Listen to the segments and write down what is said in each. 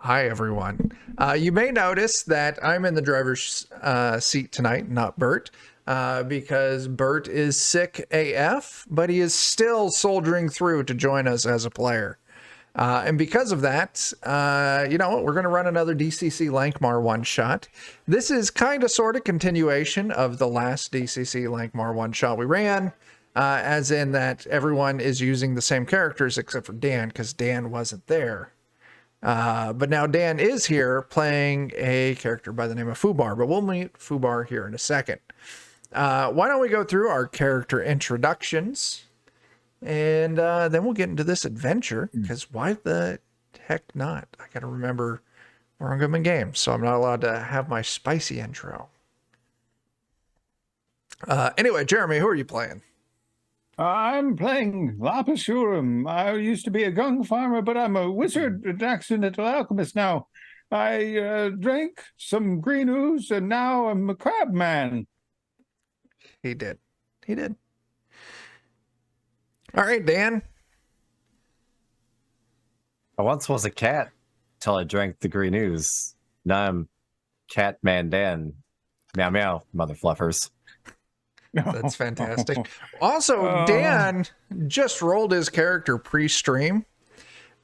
Hi, everyone. You may notice that I'm in the driver's seat tonight, not Bert, because Bert is sick AF, but he is still soldiering through to join us as a player. And because of that, you know what? We're going to run another DCC Lankhmar one-shot. This is kind of sort of continuation of the last DCC Lankhmar one-shot we ran, as in that everyone is using the same characters except for Dan, because Dan wasn't there. But now Dan is here playing a character by the name of Fubar, but we'll meet Fubar here in a second. Why don't we go through our character introductions, and then we'll get into this adventure, because why the heck not? I gotta remember we're on Goodman Games, so I'm not allowed to have my spicy intro. Anyway, Jeremy, who are you playing? I'm playing Lapisurum. I used to be a gung farmer, but I'm a wizard, an accidental alchemist now. I drank some green ooze, and now I'm a crab man. He did. All right, Dan. I once was a cat till I drank the green ooze. Now I'm Cat Man Dan. Meow meow, mother fluffers. That's fantastic. Also, Dan just rolled his character pre-stream,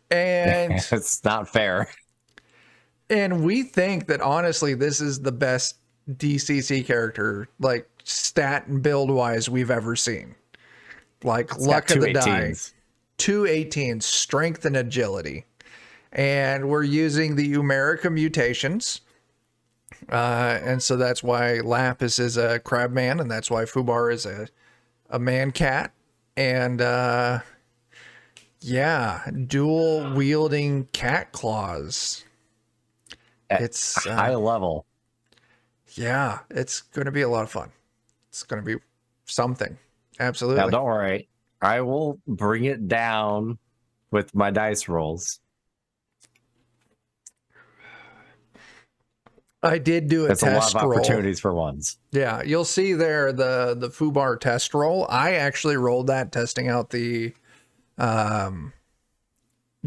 and It's not fair. And we think that honestly, this is the best DCC character, like stat and build wise, we've ever seen. Like It's luck got of the two die, 18s. 218, strength and agility, and we're using the Umerica mutations. And so that's why Lapis is a crab man, and that's why Fubar is a man cat. And yeah, dual wielding cat claws. It's high level. Yeah, it's going to be a lot of fun. It's going to be something. Absolutely. Now don't worry, I will bring it down with my dice rolls. I did do a That's test a lot of roll. opportunities for ones. Yeah, you'll see there the Fubar test roll. I actually rolled that testing out the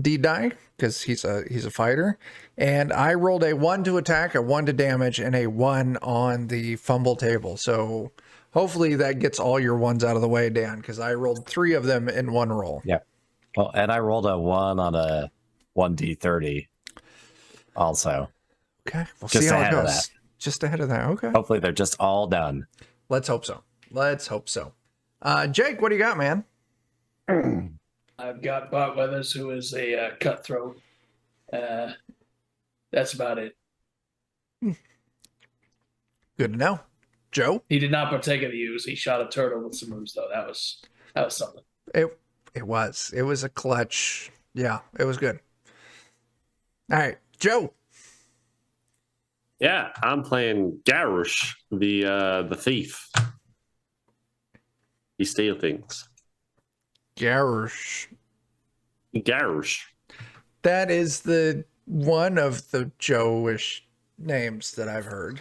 D die because he's a fighter, and I rolled a 1 to attack, a 1 to damage, and a 1 on the fumble table. So hopefully that gets all your ones out of the way, Dan, because I rolled 3 of them in one roll. Yeah. Well, and I rolled a 1 on a 1d30 also. Okay, we'll Just see how it ahead of goes. that. Just ahead of that. Okay. Hopefully they're just all done. Let's hope so. Jake, what do you got, man? I've got Bart Weathers, who is a cutthroat. That's about it. Good to know. Joe? He did not partake of the ooze. He shot a turtle with some ooze, though. That was something. It was a clutch. Yeah, it was good. All right, Joe. Yeah, I'm playing Garush, the thief. He steals things. Garush. Garush. That is the one of the Joe-ish names that I've heard.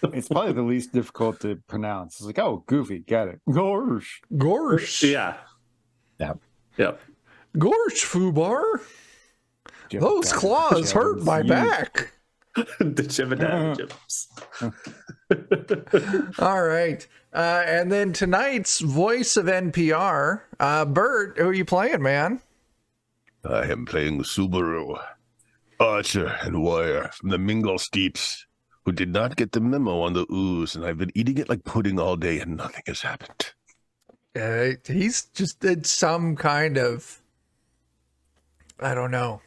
It's probably the least difficult to pronounce. It's like, oh, goofy, got it. Gorsh. Yeah. Yep. Gorsh, Fubar. Those claws hurt my back. The Chivadavs. All right. And then tonight's voice of NPR, Bert, who are you playing, man? I am playing Subaru, archer and warrior from the Mingle Steeps, who did not get the memo on the ooze, and I've been eating it like pudding all day, and nothing has happened. He's just did some kind of, I don't know.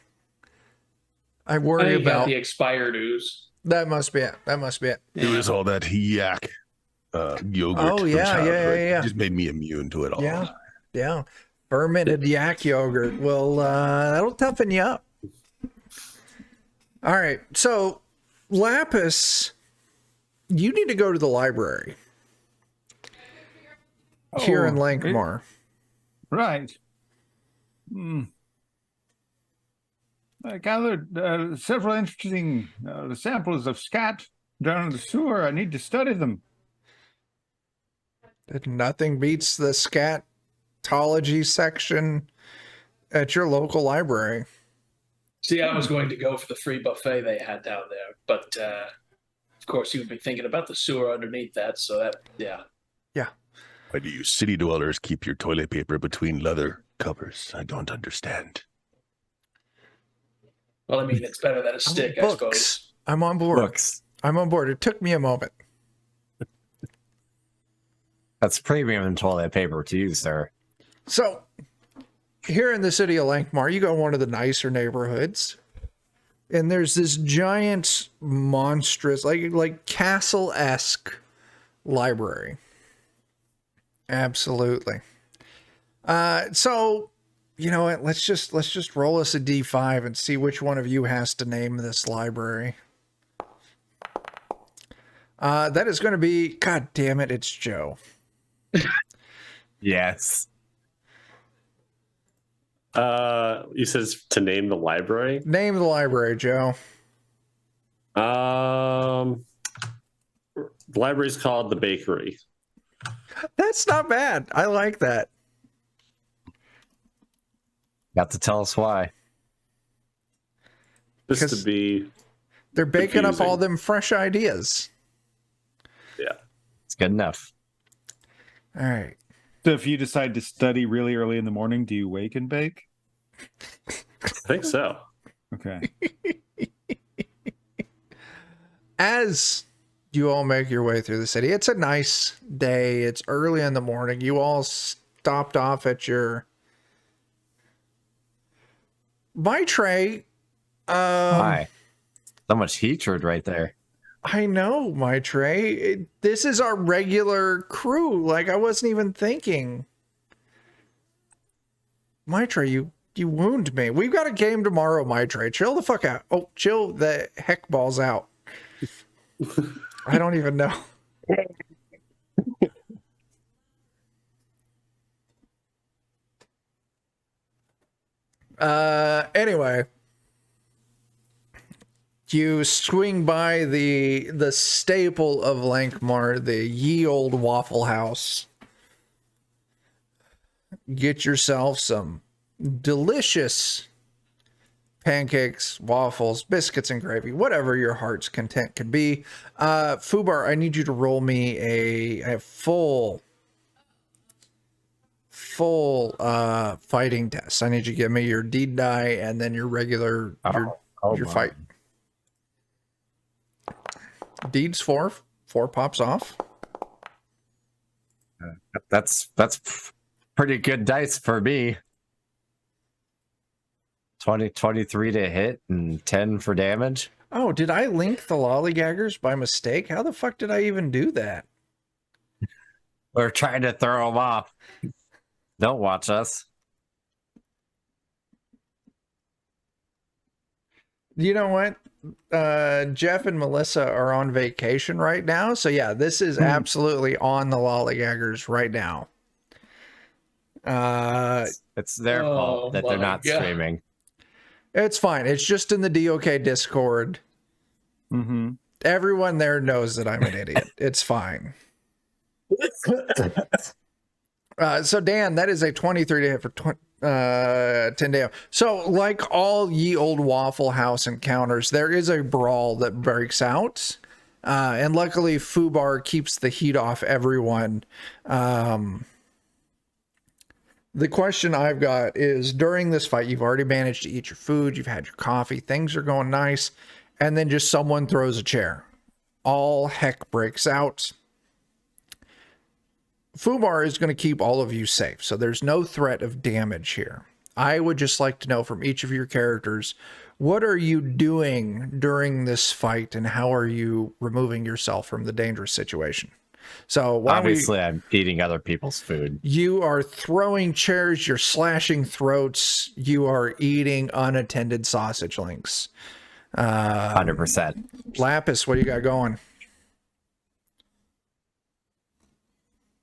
I worry got about the expired ooze. That must be it. It was all that yak yogurt. Oh, from yeah. childhood. It just made me immune to it all. Yeah. Fermented yak yogurt. Well, that'll toughen you up. All right. So, Lapis, you need to go to the library here in Lankhmar. Right. I gathered several interesting samples of scat down in the sewer. I need to study them. Nothing beats the scatology section at your local library. See, I was going to go for the free buffet they had down there, but of course you would be thinking about the sewer underneath that. So that, yeah. Why do you city dwellers keep your toilet paper between leather covers? I don't understand. Well, I mean, it's better than a stick, I Books. suppose. I'm on board. Books. I'm on board. It took me a moment. That's premium toilet paper to you, sir. So, here in the city of Lankhmar, you go one of the nicer neighborhoods, and there's this giant, monstrous, like castle-esque library. Absolutely. So, you know what? Let's just roll us a D5 and see which one of you has to name this library. That is going to be, God damn it, it's Joe. Yes. You said to name the library. Name the library, Joe. The library's called the Bakery. That's not bad. I like that. Got to tell us why. Just Because to be, they're baking up confusing. all them fresh ideas. yeah. It's good enough. All right. So if you decide to study really early in the morning, do you wake and bake? I think so. Okay. As you all make your way through the city, it's a nice day. It's early in the morning. You all stopped off at your Maitre. Why? So much hatred right there. I know, Maitre. This is our regular crew. Like, I wasn't even thinking. Maitre, you wound me. We've got a game tomorrow, Maitre. Chill the fuck out. Oh, chill the heck balls out. I don't even know. Anyway. You swing by the staple of Lankhmar, the ye old Waffle House. Get yourself some delicious pancakes, waffles, biscuits, and gravy, whatever your heart's content could be. Fubar, I need you to roll me a full fighting test. I need you to give me your deed die and then your regular your my. fight. Deeds 4 pops off. That's pretty good dice for me. 23 to hit and 10 for damage. Oh, did I link the lollygaggers by mistake? How the fuck did I even do that? We're trying to throw them off. Don't watch us. You know what? Jeff and Melissa are on vacation right now. So yeah, this is absolutely on the lollygaggers right now. It's their fault that they're my not God. streaming. It's fine. It's just in the DOK Discord. Mm-hmm. Everyone there knows that I'm an idiot. It's fine. So Dan, that is a 23 to hit for 10 damage. So like all ye old Waffle House encounters, there is a brawl that breaks out. And luckily Fubar keeps the heat off everyone. The question I've got is, during this fight, you've already managed to eat your food, you've had your coffee, things are going nice, and then just someone throws a chair. All heck breaks out. Fubar is going to keep all of you safe, so there's no threat of damage here. I would just like to know from each of your characters, what are you doing during this fight, and how are you removing yourself from the dangerous situation? So why don't Obviously, I'm eating other people's food. you are throwing chairs, you're slashing throats, you are eating unattended sausage links. 100%. Lapis, what do you got going?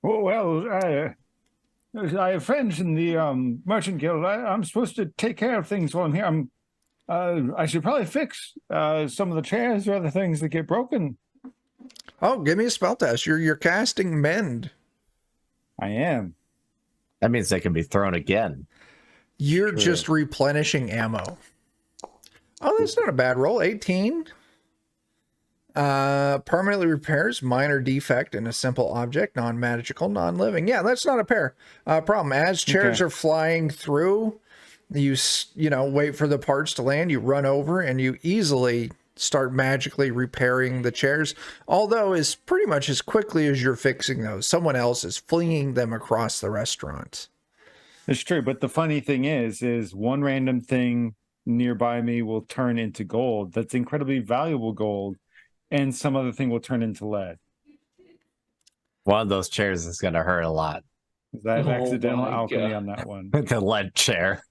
Oh, well, I have friends in the Merchant Guild. I'm supposed to take care of things while I'm here. I should probably fix some of the chairs or other things that get broken. Oh, give me a spell test. You're casting Mend. I am. That means they can be thrown again. You're just replenishing ammo. Oh, that's not a bad roll. 18. Permanently repairs minor defect in a simple object, non-magical, non-living. Yeah, that's not a problem. As chairs are flying through, you wait for the parts to land, you run over, and you easily start magically repairing the chairs, although as pretty much as quickly as you're fixing those, someone else is flinging them across the restaurant. It's true, but the funny thing is one random thing nearby me will turn into gold. That's incredibly valuable gold, and some other thing will turn into lead. One of those chairs is going to hurt a lot. Is that Oh accidental my alchemy God. on that one? The lead chair.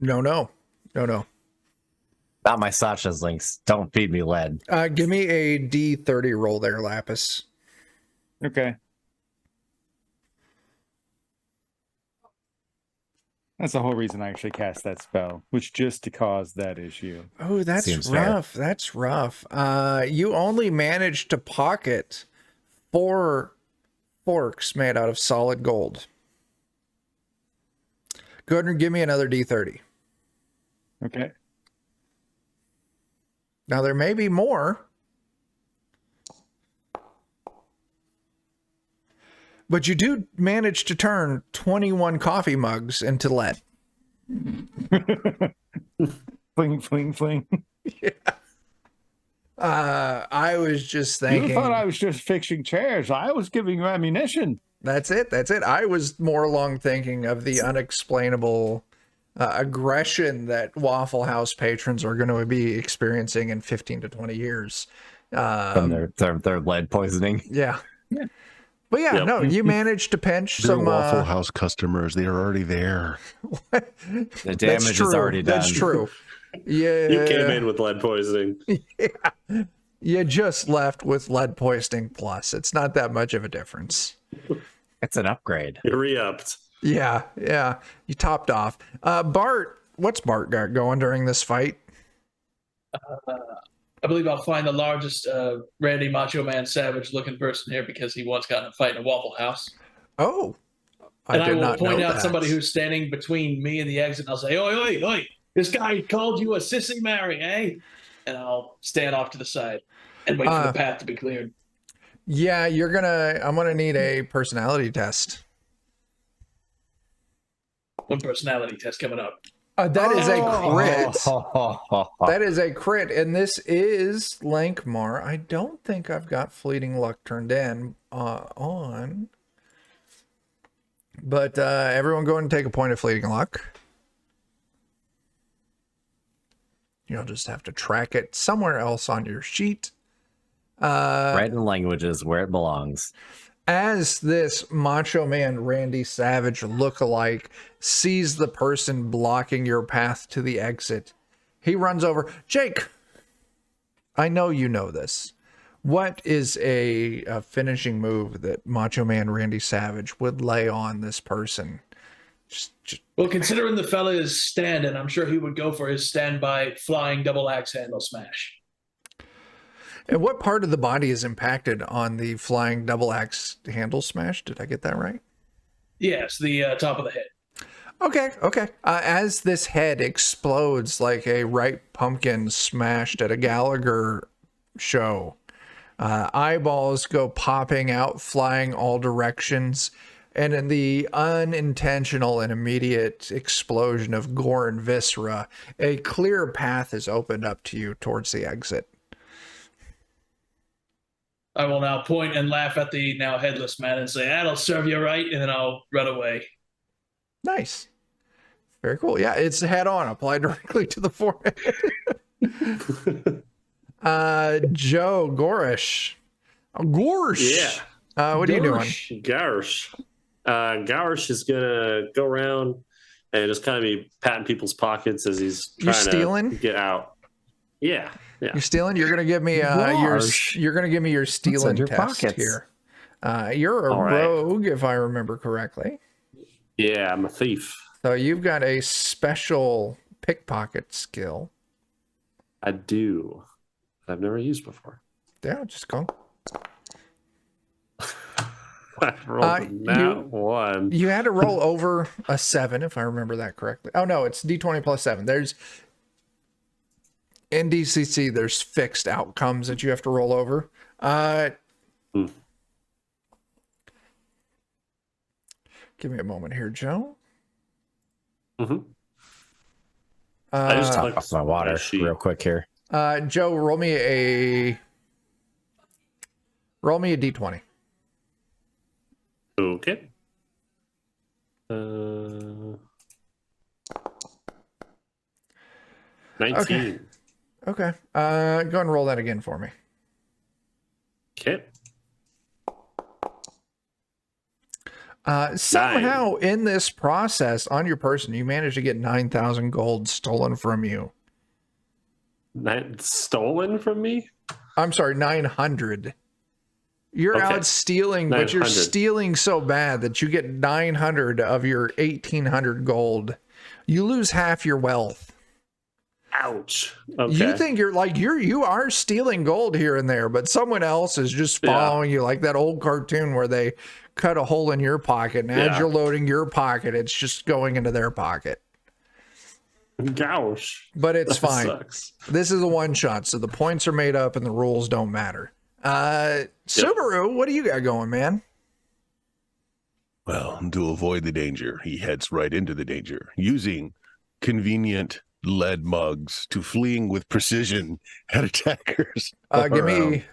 No. Not my Sasha's links. Don't feed me lead. Give me a D30 roll there, Lapis. Okay. That's the whole reason I actually cast that spell, was just to cause that issue. Oh, that's Seems fair. rough. That's rough. You only managed to pocket 4 forks made out of solid gold. Go ahead and give me another D30. Okay. Now, there may be more, but you do manage to turn 21 coffee mugs into lead. Fling, fling, fling. I was just thinking. You thought I was just fixing chairs. I was giving you ammunition. That's it. I was more along thinking of the unexplainable aggression that Waffle House patrons are going to be experiencing in 15 to 20 years. From their lead poisoning. Yeah. But yeah, Yep. no, you managed to pinch They're some Waffle House customers. They are already there. The damage is already done. That's true. Yeah. You came in with lead poisoning. You just left with lead poisoning plus. It's not that much of a difference. It's an upgrade. You re-upped. Yeah. You topped off. Bart, what's Bart got going during this fight? I believe I'll find the largest Randy Macho Man Savage looking person here because he once got in a fight in a Waffle House. Oh, And I did will not point know out that. somebody who's standing between me and the exit. And I'll say, oi, oi, oi, this guy called you a sissy Mary, eh? And I'll stand off to the side and wait for the path to be cleared. Yeah, I'm gonna need a personality test. One personality test coming up. That is a crit. Oh. That is a crit, and this is Lankhmar. I don't think I've got fleeting luck turned in on. But everyone go and take a point of fleeting luck. You'll just have to track it somewhere else on your sheet. Right in language is where it belongs. As this Macho Man Randy Savage lookalike sees the person blocking your path to the exit, he runs over. Jake, I know you know this. What is a finishing move that Macho Man Randy Savage would lay on this person? Well, considering the fella is standing, I'm sure he would go for his standby flying double axe handle smash. And what part of the body is impacted on the flying double axe handle smash? Did I get that right? Yes, the top of the head. Okay. As this head explodes like a ripe pumpkin smashed at a Gallagher show, eyeballs go popping out, flying all directions, and in the unintentional and immediate explosion of gore and viscera, a clear path is opened up to you towards the exit. I will now point and laugh at the now headless man and say, that'll serve you right, and then I'll run away. Nice. Very cool. Yeah, it's head on, applied directly to the forehead. Joe Gorish. Gorish. Yeah. What are you doing? Garish. Garish is gonna go around and just kind of be patting people's pockets as he's You trying stealing? to get out. Yeah. You're stealing? You're gonna give me your stealing your test pockets? here. You're a All right. rogue, if I remember correctly. Yeah, I'm a thief. So you've got a special pickpocket skill. I do. I've never used before. Yeah, just go. I rolled that one. You had to roll over a 7, if I remember that correctly. Oh no, it's D20 plus 7. In DCC, there's fixed outcomes that you have to roll over. Give me a moment here, Joe. Mm-hmm. I just Top clicked off my water sheet. real quick here. Joe, roll me a d20. Okay. 19. Okay. Go ahead and roll that again for me. Okay. Somehow in this process on your person, you managed to get 9,000 gold stolen from you. Stolen from me? I'm sorry, 900. You're Okay. out stealing, but you're 900. stealing so bad that you get 900 of your 1,800 gold. You lose half your wealth. Ouch. Okay. You think you are stealing gold here and there, but someone else is just following you, like that old cartoon where they cut a hole in your pocket, and as you're loading your pocket, it's just going into their pocket. Gosh. But it's That fine. sucks. This is a one shot, so the points are made up and the rules don't matter. Subaru, what do you got going, man? Well, to avoid the danger, he heads right into the danger, using convenient lead mugs to fleeing with precision at attackers. Give me.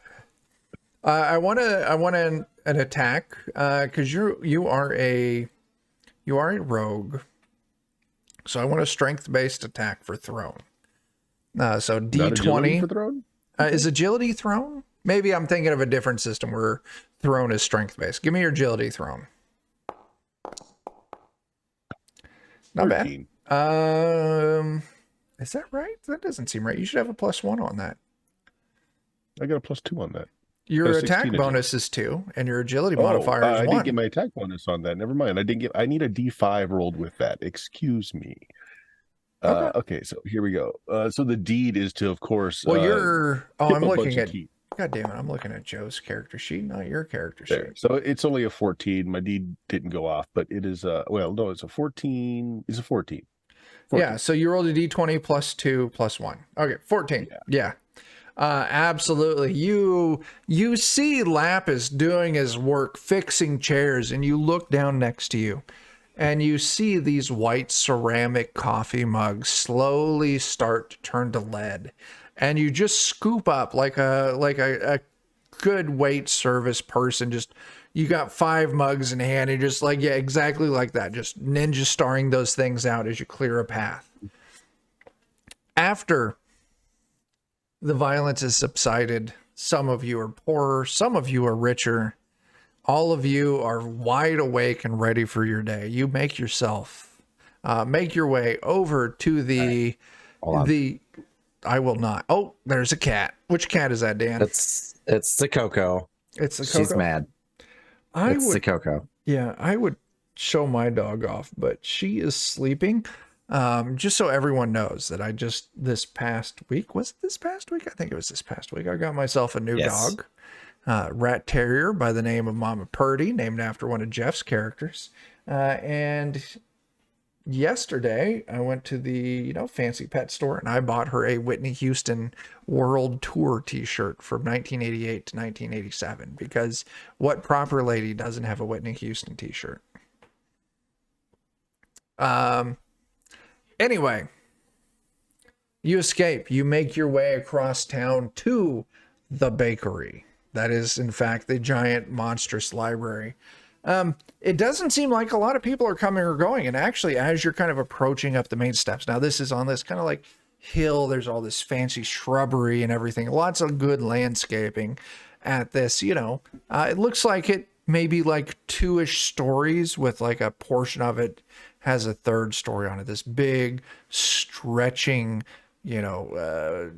I want an attack because you are a rogue, so I want a strength based attack for thrown. So D20 for throne? Is agility thrown? Maybe I'm thinking of a different system where thrown is strength based. Give me your agility thrown. Not 13. bad. Is that right? That doesn't seem right. You should have a +1 on that. I got a +2 on that. Your Got a attack 16 bonus is 2, and your agility modifier is I 1. didn't get my attack bonus on that. Never mind. I need a D5 rolled with that. Excuse me. Okay, so here we go. So the deed is to, of course. Well, I'm looking at. Key. God damn it! I'm looking at Joe's character sheet, not your character There. sheet. So it's only a 14. My deed didn't go off, but it is it's a 14. It's a 14. 14. Yeah, so you rolled a d20 +2 +1. Okay, 14. Yeah. Absolutely. You see Lapis doing his work fixing chairs, and you look down next to you and you see these white ceramic coffee mugs slowly start to turn to lead, and you just scoop up like a good wait service person. Just you got 5 mugs in hand and just like, yeah, exactly like that, just ninja starring those things out as you clear a path. After the violence has subsided, some of you are poorer, some of you are richer. All of you are wide awake and ready for your day. You make your way over to the I will not. Oh, there's a cat. Which cat is that, Dan? It's the Coco. It's the Coco. She's mad. The Coco. Yeah, I would show my dog off, but she is sleeping. Just so everyone knows that this past week, I think it was this past week, I got myself a new dog, rat terrier by the name of Mama Purdy, named after one of Jeff's characters. And yesterday I went to the, fancy pet store, and I bought her a Whitney Houston World Tour t-shirt from 1988 to 1987, because what proper lady doesn't have a Whitney Houston t-shirt? Anyway, you escape. You make your way across town to the bakery. That is, in fact, the giant, monstrous library. It doesn't seem like a lot of people are coming or going. And actually, as you're kind of approaching up the main steps, now this is on this kind of like hill. There's all this fancy shrubbery and everything. Lots of good landscaping at this, it looks like it maybe like 2-ish stories with like a portion of it has a 3rd story on it. This big stretching,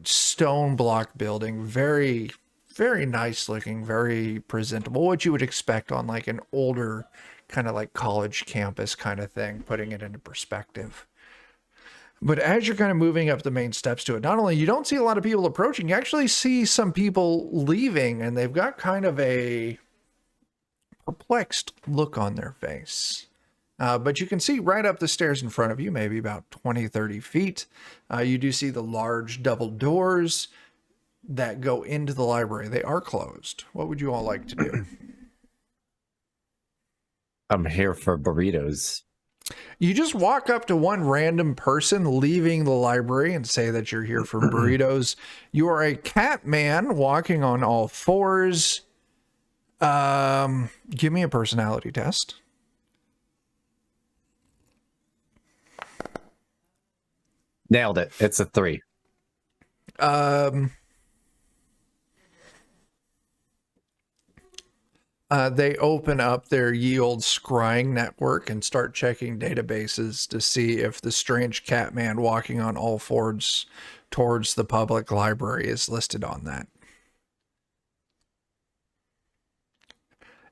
stone block building, very, very nice looking, very presentable. What you would expect on like an older kind of like college campus kind of thing, putting it into perspective. But as you're kind of moving up the main steps to it, not only you don't see a lot of people approaching, you actually see some people leaving, and they've got kind of a perplexed look on their face. But you can see right up the stairs in front of you, maybe about 20, 30 feet. You do see the large double doors that go into the library. They are closed. What would you all like to do? I'm here for burritos. You just walk up to one random person leaving the library and say that you're here for burritos. You are a cat man walking on all fours. Give me a personality test. Nailed it. It's a 3. They open up their ye old scrying network and start checking databases to see if the strange cat man walking on all fours towards the public library is listed on that.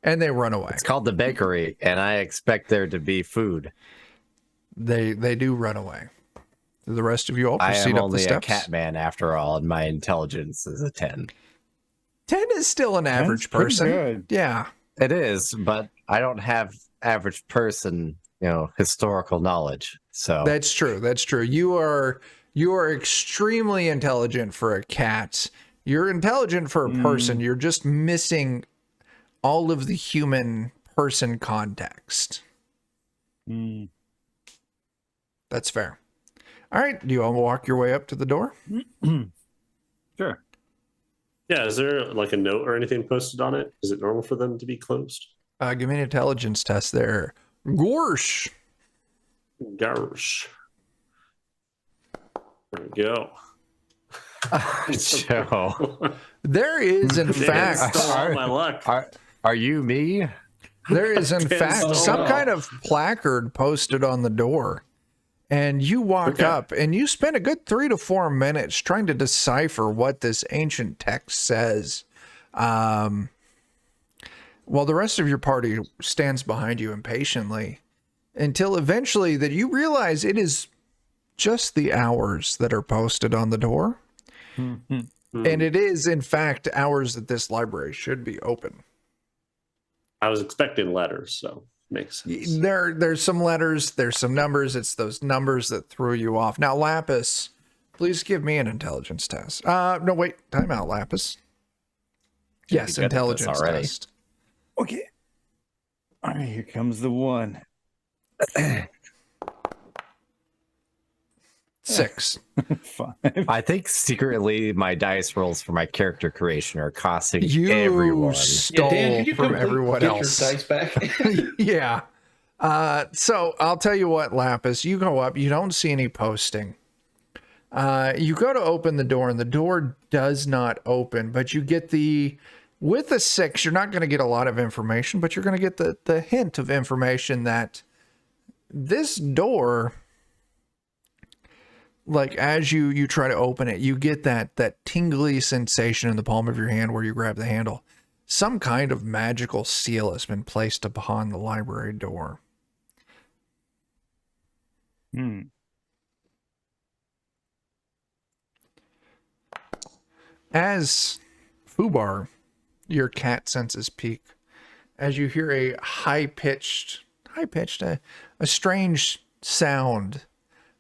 And they run away. It's called the bakery, and I expect there to be food. They do run away. The rest of you all I proceed am up the only a steps. cat man after all, and my intelligence is a 10. 10 is still an average pretty person. good. Yeah. It is, but I don't have average person, historical knowledge. So That's true. That's true. You are extremely intelligent for a cat. You're intelligent for a person. You're just missing all of the human person context. That's fair. All right. Do you all walk your way up to the door? Sure. Yeah, is there like a note or anything posted on it? Is it normal for them to be closed? Give me an intelligence test there. Gorsh. Gosh. There we go. Joe, There is, in Man, fact, stole all my luck. are you me? there is, in fact, Depends some on- kind of placard posted on the door. And you walk up and you spend a good 3 to 4 minutes trying to decipher what this ancient text says. While the rest of your party stands behind you impatiently until eventually that you realize it is just the hours that are posted on the door. And it is, in fact, hours that this library should be open. I was expecting letters, so makes sense. There's some letters, there's some numbers. It's those numbers that threw you off. Now, Lapis, please give me an intelligence test. No, wait, time out, Lapis. Yes, You're good at this intelligence already. test. Okay. All right, here comes the one. 6. 5. I think secretly my dice rolls for my character creation are costing You everyone. stole Dan, could you from complete- everyone get else. your dice back? Yeah. So I'll tell you what, Lapis, you go up, you don't see any posting. You go to open the door and the door does not open, but you get with a 6, you're not going to get a lot of information, but you're going to get the hint of information that this door, like as you try to open it, you get that tingly sensation in the palm of your hand where you grab the handle. Some kind of magical seal has been placed upon the library door. As Fubar, your cat senses peak, as you hear a high-pitched, a strange sound.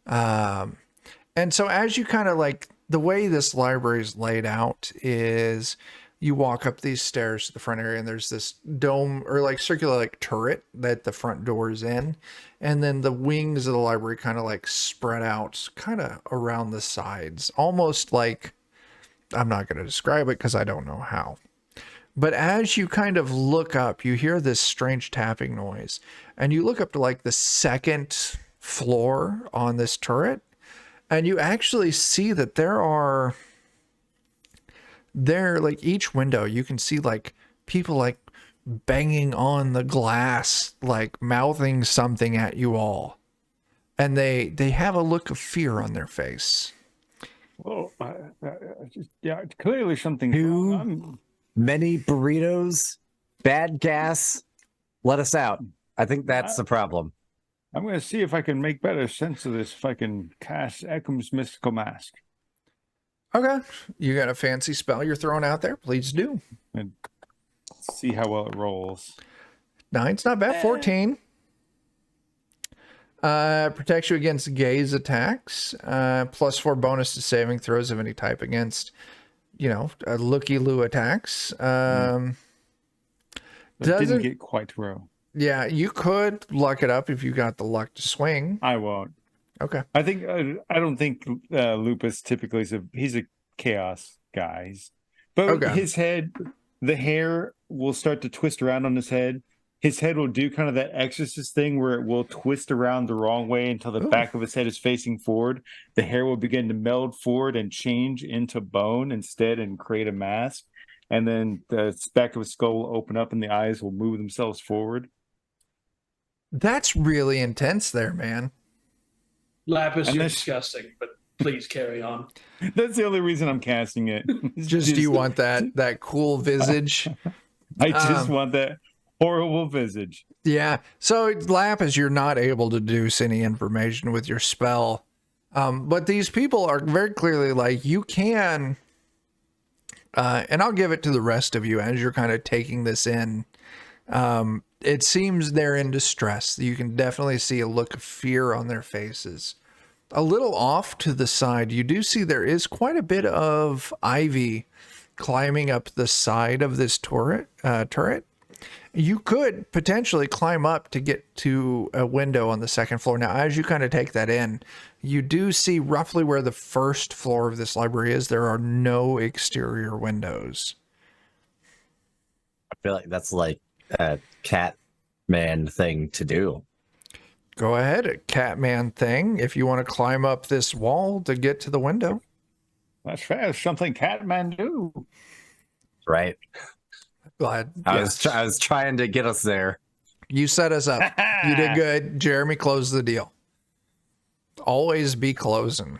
And so as you kind of like, the way this library is laid out is you walk up these stairs to the front area and there's this dome or like circular like turret that the front door is in. And then the wings of the library kind of like spread out kind of around the sides, almost like, I'm not going to describe it because I don't know how. But as you kind of look up, you hear this strange tapping noise and you look up to like the second floor on this turret. And you actually see that there like each window, you can see like people like banging on the glass, like mouthing something at you all. And they have a look of fear on their face. Well, yeah, it's clearly something. Who? wrong. Many burritos, bad gas. Let us out. I think that's the problem. I'm going to see if I can make better sense of this. If I can cast Ekham's mystical mask Okay. You got a fancy spell you're throwing out there? Please do. and see how well it rolls. 9's not bad. 14. Protects you against gaze attacks. +4 bonus to saving throws of any type against, looky-loo attacks. It didn't Doesn't get quite to row. Yeah, you could luck it up if you got the luck to swing. I won't. Okay. I don't think Lupus typically he's a chaos guy. But Okay. his head, the hair will start to twist around on his head. His head will do kind of that exorcist thing where it will twist around the wrong way until the back of his head is facing forward. The hair will begin to meld forward and change into bone instead and create a mask. And then the back of his skull will open up and the eyes will move themselves forward. That's really intense there, man. Lapis, And you're this- disgusting, but please carry on. That's the only reason I'm casting it. Just you want that cool visage. I just want that horrible visage. Yeah. So Lapis, you're not able to deduce any information with your spell. But these people are very clearly like, you can, and I'll give it to the rest of you as you're kind of taking this in. It seems they're in distress. You can definitely see a look of fear on their faces. A little off to the side, you do see there is quite a bit of ivy climbing up the side of this turret. You could potentially climb up to get to a window on the second floor. Now, as you kind of take that in, you do see roughly where the first floor of this library is. There are no exterior windows. I feel like that's like a Catman thing to do. Go ahead, a Catman thing, if you want to climb up this wall to get to the window. That's something Catman do. Right. Glad. I Yes. was trying to get us there. You set us up. You did good. Jeremy closed the deal. Always be closing.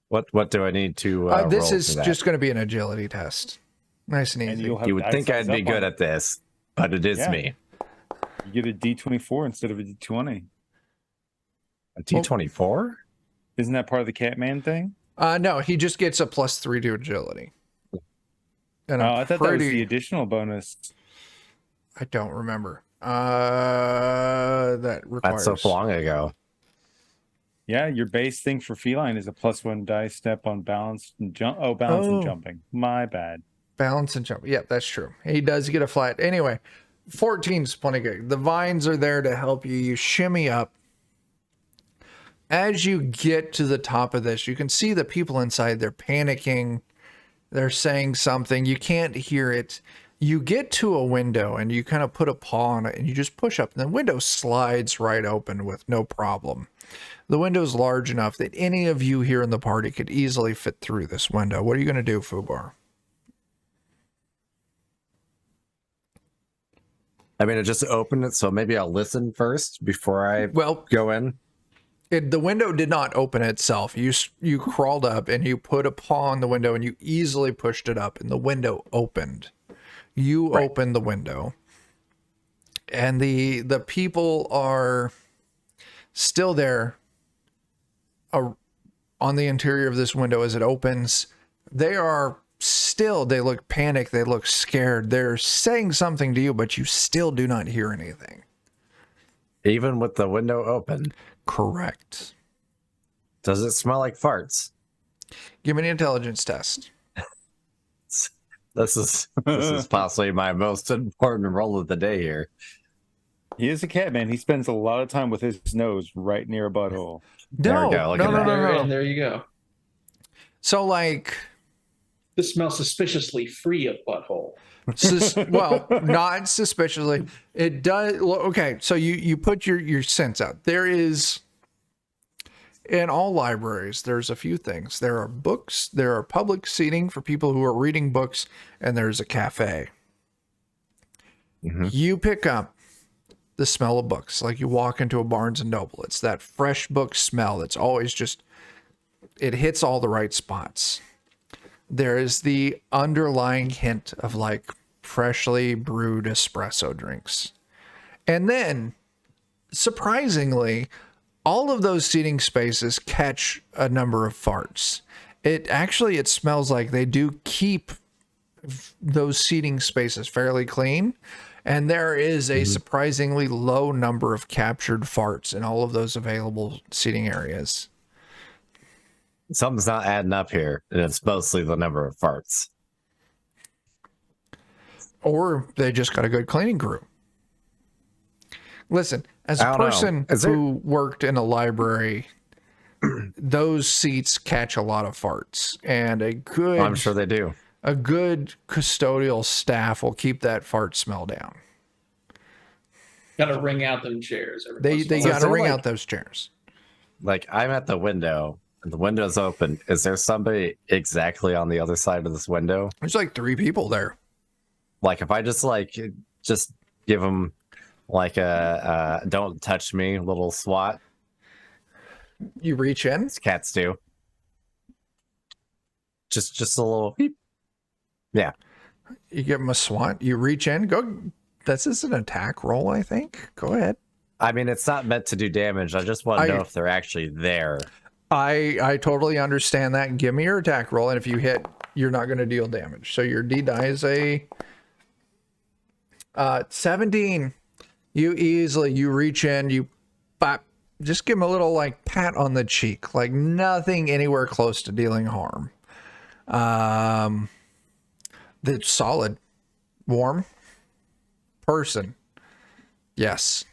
What do I need to This roll is for that? just going to be an agility test. Nice and And easy. you'll have You would die think size I'd be up on good it. at this, but it is Yeah. me. You get a D24 instead of a D20. A T24? Isn't that part of the Catman thing? No, he just gets a +3 to agility. And Oh, I'm I thought that was pretty- the additional bonus. I don't remember. That requires. That's so long ago. Yeah, your base thing for feline is a +1 die step on balance and jump. Oh, balance and Oh. jumping. My bad. Balance and jump. Yep, that's true. He does get a flat. Anyway, 14's plenty good. The vines are there to help you. You shimmy up. As you get to the top of this, you can see the people inside. They're panicking. They're saying something. You can't hear it. You get to a window and you kind of put a paw on it and you just push up. And the window slides right open with no problem. The window's large enough that any of you here in the party could easily fit through this window. What are you going to do, Fubar? I mean, I just opened it, so maybe I'll listen first before I Well, go in. the window did not open itself. You crawled up and you put a paw on the window and you easily pushed it up and the window opened. You opened the window. And the people are still there on the interior of this window as it opens. They look panicked. They look scared. They're saying something to you, but you still do not hear anything. Even with the window open. Correct. Does it smell like farts? Give me an intelligence test. This is possibly my most important role of the day here. He is a Catman. He spends a lot of time with his nose right near a butthole. There we go. Look at that. And there you go. So like, This smells suspiciously free of butthole. well, not suspiciously. It does. Okay, so you put your sense out. There is, in all libraries, there's a few things. There are books, there are public seating for people who are reading books, and there's a cafe. Mhm. You pick up the smell of books, like you walk into a Barnes and Noble. It's that fresh book smell. It's always just, it hits all the right spots. There is the underlying hint of like freshly brewed espresso drinks. And then, surprisingly, all of those seating spaces catch a number of farts. It smells like they do keep those seating spaces fairly clean. And there is a surprisingly low number of captured farts in all of those available seating areas. Something's not adding up here, and it's mostly the number of farts. Or they just got a good cleaning crew. Listen, as I a don't know. person Is there- who worked in a library, those seats catch a lot of farts, and I'm sure they do. a good custodial staff will keep that fart smell down. Got to wring out them chairs. Every They once in a got while. to there, ring like- out those chairs. Like, I'm at the window, and the window's open. Is there somebody exactly on the other side of this window? There's like 3 people there. Like, if I just give them like a don't touch me little swat, You reach in, as cats do. Just a little beep. Yeah. you give them a swat, you reach in, go. This is an attack roll, I think. Go ahead. I mean, it's not meant to do damage. I just want to know if they're actually there. I totally understand that. Give me your attack roll, and if you hit, you're not going to deal damage. So your D die is a 17. You reach in, you bop, just give him a little like pat on the cheek, like nothing anywhere close to dealing harm. That's solid, warm person. Yes.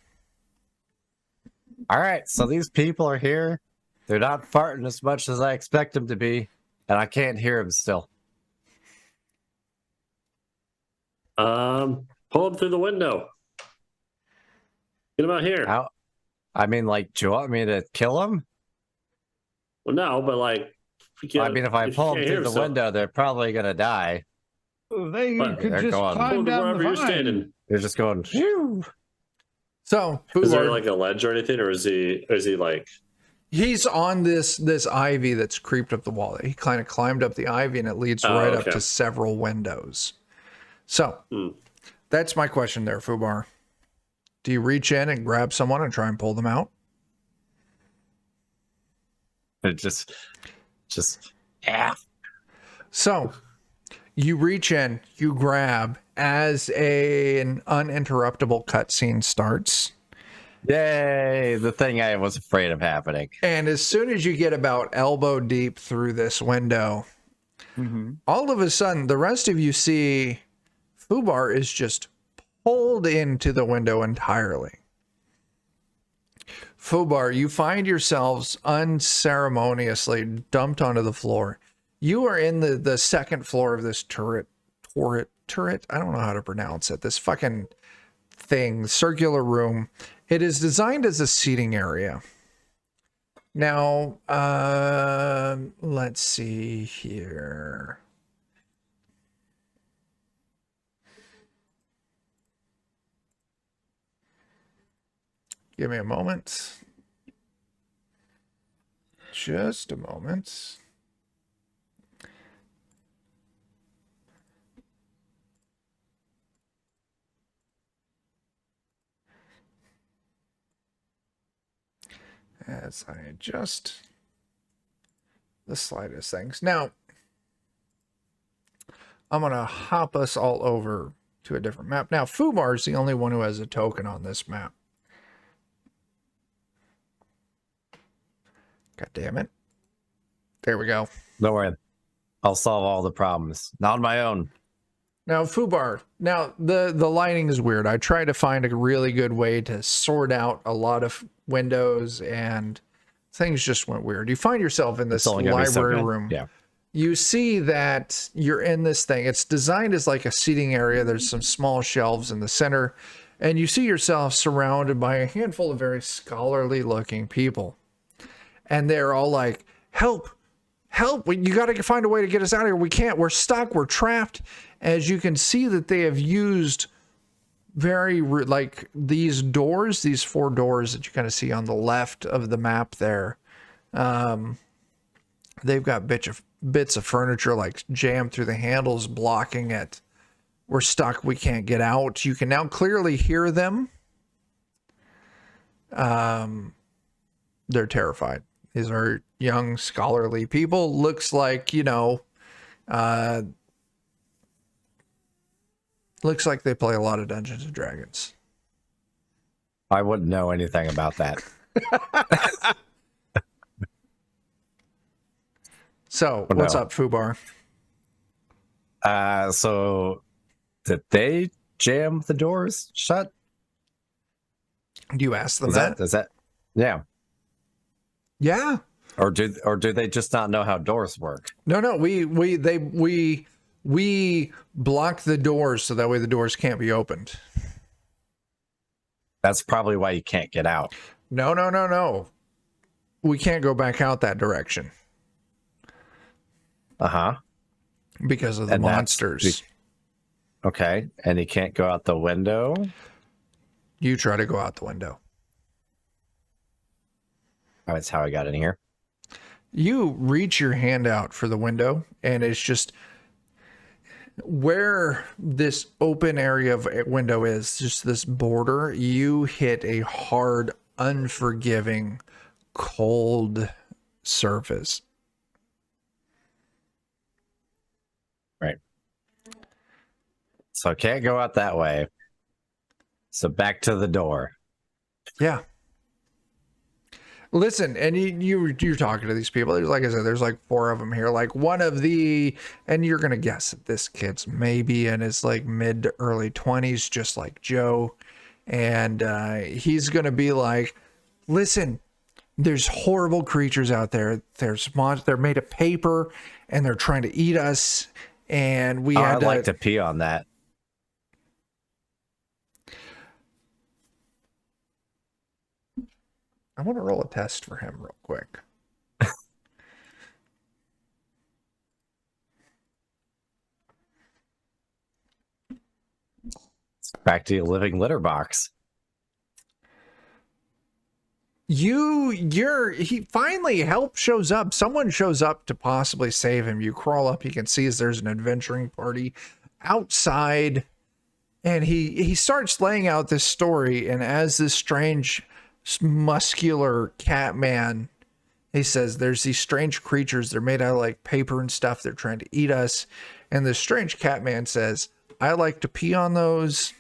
All right, so these people are here. They're not farting as much as I expect them to be, and I can't hear them still. Pull him through the window. Get him out here. How? I mean, like, do you want me to kill them? Well, no, but like, I mean, if I you pull them can't through hear the stuff, window, they're probably gonna die. They But could they're just gone. pull climb him to down wherever the you're vine. standing. They're just going. Phew. So Is there Fubar, like a ledge or anything, or is he like? he's on this ivy that's creeped up the wall. He kind of climbed up the ivy, and it leads Oh, right up okay. to several windows. So that's my question there, Fubar. Do you reach in and grab someone and try and pull them out? It just, yeah. So you reach in, you grab as an uninterruptible cutscene starts. Yay! The thing I was afraid of happening. And as soon as you get about elbow deep through this window, all of a sudden, the rest of you see Fubar is just pulled into the window entirely. Fubar, you find yourselves unceremoniously dumped onto the floor. You are in the second floor of this turret. I don't know how to pronounce it. This fucking thing, circular room. It is designed as a seating area. Now, let's see here. Give me a moment. Just a moment. As I adjust the slightest things. Now, I'm going to hop us all over to a different map. Now, Fubar is the only one who has a token on this map. God damn it. There we go. Don't worry. I'll solve all the problems. Not on my own. Now, Fubar, now the lighting is weird. I tried to find a really good way to sort out a lot of windows, and things just went weird. You find yourself in this It's only gonna be so library good. room. Yeah. You see that you're in this thing. It's designed as like a seating area. There's some small shelves in the center, and you see yourself surrounded by a handful of very scholarly looking people. And they're all like, help, you got to find a way to get us out of here. We can't, we're stuck, we're trapped. As you can see that they have used like these doors, these 4 doors that you kind of see on the left of the map there. They've got bits of furniture like jammed through the handles, blocking it. We're stuck, we can't get out. You can now clearly hear them. They're terrified. These are young, scholarly people. Looks like, Looks like they play a lot of Dungeons and Dragons. I wouldn't know anything about that. So, Oh, what's no. up, Fubar? So did they jam the doors shut? Do you ask them that? Is that yeah? Yeah. Or do they just not know how doors work? No. We block the doors so that way the doors can't be opened. That's probably why you can't get out. No. We can't go back out that direction Uh-huh. because of the And that's monsters. Okay. And you can't go out the window? You try to go out the window. That's how I got in here. You reach your hand out for the window, and it's just where this open area of window is, just this border, you hit a hard, unforgiving, cold surface. Right. So I can't go out that way. So back to the door. Yeah. Listen, and you're talking to these people. There's, like I said, there's like 4 of them here. Like one of the, and you're gonna guess that this kid's maybe in his like mid to early 20s, just like Joe, and he's gonna be like, "Listen, there's horrible creatures out there. They're made of paper, and they're trying to eat us. And we had I'd like to pee on that. I want to roll a test for him real quick." Back to your living litter box. He finally help shows up. Someone shows up to possibly save him. You crawl up, you can see as there's an adventuring party outside, and he starts laying out this story, and as this strange muscular cat man, he says there's these strange creatures, they're made out of like paper and stuff, they're trying to eat us, and this strange cat man says, "I like to pee on those."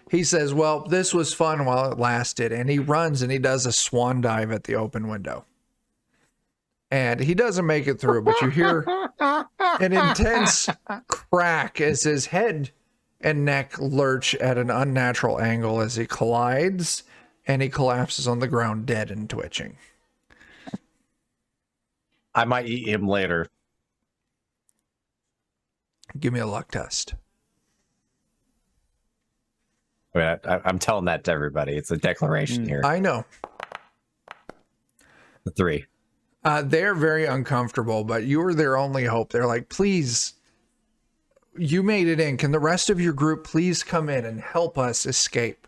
He says, "Well, this was fun while it lasted," and he runs and he does a swan dive at the open window, and he doesn't make it through, but you hear an intense crack as his head and neck lurch at an unnatural angle as he collides, and he collapses on the ground dead and twitching. I might eat him later. Give me a luck test. I mean, I'm telling that to everybody. It's a declaration here. I know. 3. They're very uncomfortable, but you're their only hope. They're like, "Please, you made it in. Can the rest of your group please come in and help us escape?"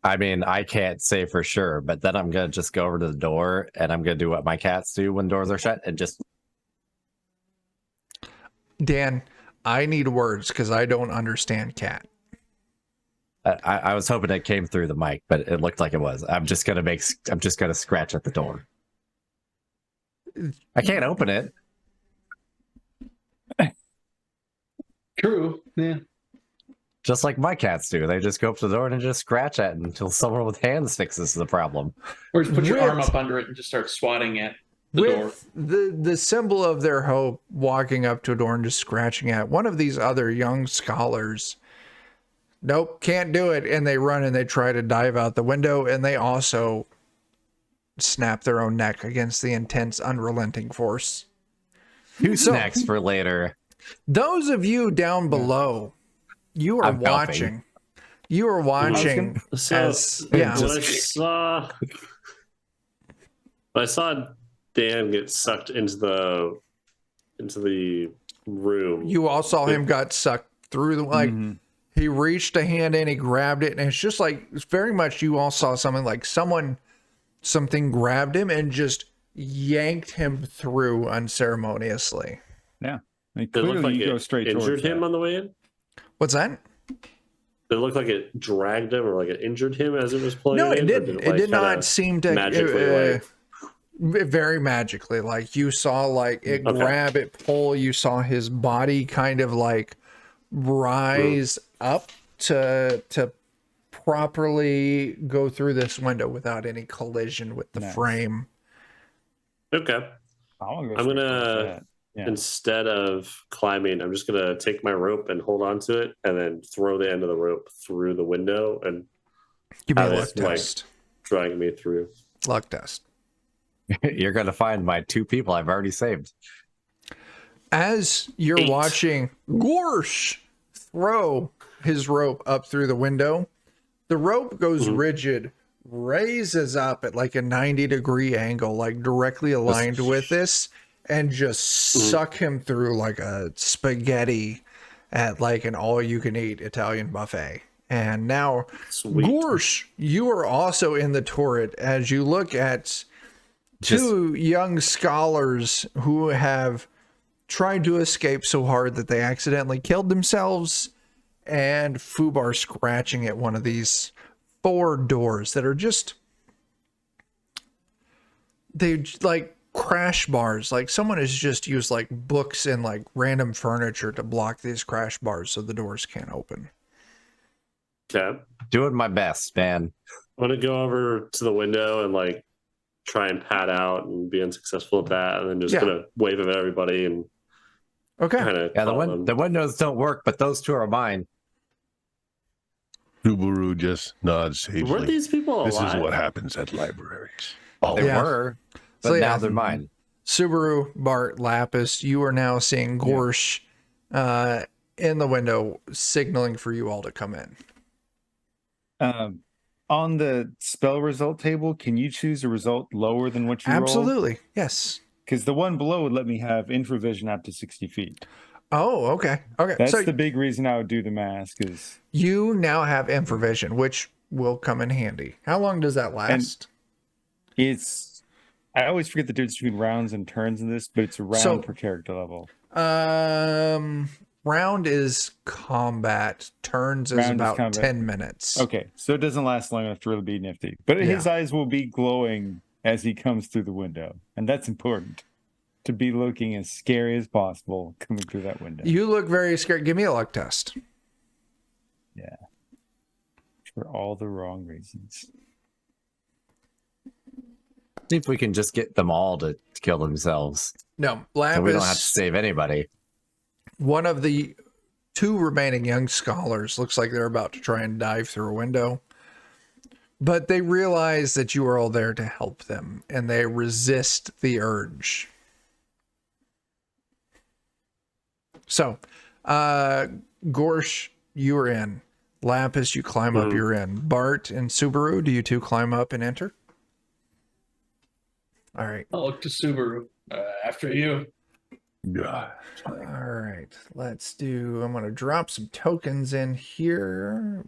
I mean, I can't say for sure, but then I'm going to just go over to the door and I'm going to do what my cats do when doors are shut and just... Dan, I need words because I don't understand cat. I was hoping it came through the mic, but it looked like it was. I'm just going to scratch at the door. I can't open it. True. Yeah. Just like my cats do. They just go up to the door and just scratch at it until someone with hands fixes the problem. Or just put your With- arm up under it and just start swatting at the door. With the symbol of their hope, walking up to a door and just scratching at one of these other young scholars. Nope, can't do it. And they run and they try to dive out the window, and they also snap their own neck against the intense, unrelenting force. 2 snacks for later. Those of you down below, you are I'm helping. watching. You are watching So as yeah. when I saw Dan get sucked into the room. You all saw him got sucked through the like. He reached a hand in, he grabbed it, and it's just like it's very much. You all saw something like something grabbed him and just yanked him through unceremoniously. Yeah. I mean, It looked clearly like you go it straight injured towards him that. on the way in. What's that? Did it look like it dragged him or like it injured him as it was playing? No, it in, or didn't. It like, did kinda not seem to magically very magically. Like you saw, like it Okay. grab, it pull. You saw his body kind of like rise up to properly go through this window without any collision with the Nice. frame. Okay. I'll go I'm straight gonna towards that. Yeah. instead of climbing, I'm just gonna take my rope and hold on to it, and then throw the end of the rope through the window and Give me a have luck it, like, test. drag me through. Luck test. You're going to find my 2 people I've already saved. As you're 8. watching Gorsh throw his rope up through the window, the rope goes rigid, raises up at like a 90-degree angle, like directly aligned with this, and just suck him through like a spaghetti at like an all-you-can-eat Italian buffet. And now, Sweet. Gorsh, you are also in the turret as you look at two young scholars who have tried to escape so hard that they accidentally killed themselves, and Fubar scratching at one of these 4 doors that are just, they like crash bars. Like someone has just used like books and like random furniture to block these crash bars so the doors can't open. Okay. Doing my best, man. I'm gonna go over to the window and like try and pad out and be unsuccessful at that, and then just gonna wave at everybody and Okay. kind of Yeah, the windows don't work, but those 2 are mine. Subaru just nods Were sagely. these people alive? This is what happens at libraries. They Yeah. were, but So, yeah. now they're mine. Subaru, Bart, Lapis, you are now seeing Gorsh in the window signaling for you all to come in. On the spell result table, can you choose a result lower than what you rolled? Absolutely. Yes. Because the one below would let me have infravision out to 60 feet. Oh, okay. Okay. That's so the big reason I would do the mask. Is you now have infravision, which will come in handy. How long does that last? it's I always forget the difference between rounds and turns in this, but it's a round per character level. Round is combat. Turns is Round is about combat. 10 minutes. Okay, so it doesn't last long enough to really be nifty. But his eyes will be glowing as he comes through the window, and that's important. To be looking as scary as possible coming through that window. You look very scared. Give me a luck test. Yeah. For all the wrong reasons. See if we can just get them all to kill themselves. No, So Lapis, we don't have to save anybody. one of the 2 remaining young scholars, looks like they're about to try and dive through a window. But they realize that you are all there to help them, and they resist the urge. So, Gorsh, you are in. Lapis, you climb up, you're in. Bart and Subaru, do you 2 climb up and enter? All right. I'll look to Subaru. After you. Yeah. All right. Let's do, I'm going to drop some tokens in here.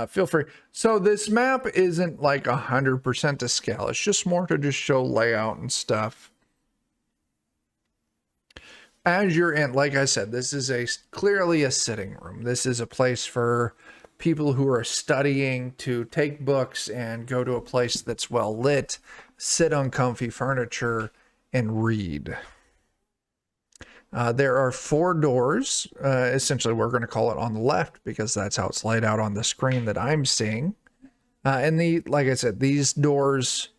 Feel free. So this map isn't like 100% to scale. It's just more to just show layout and stuff. As you're in, like I said, this is clearly a sitting room. This is a place for people who are studying to take books and go to a place that's well lit, sit on comfy furniture, and read. There are 4 doors. Essentially, we're going to call it on the left because that's how it's laid out on the screen that I'm seeing. And like I said, these doors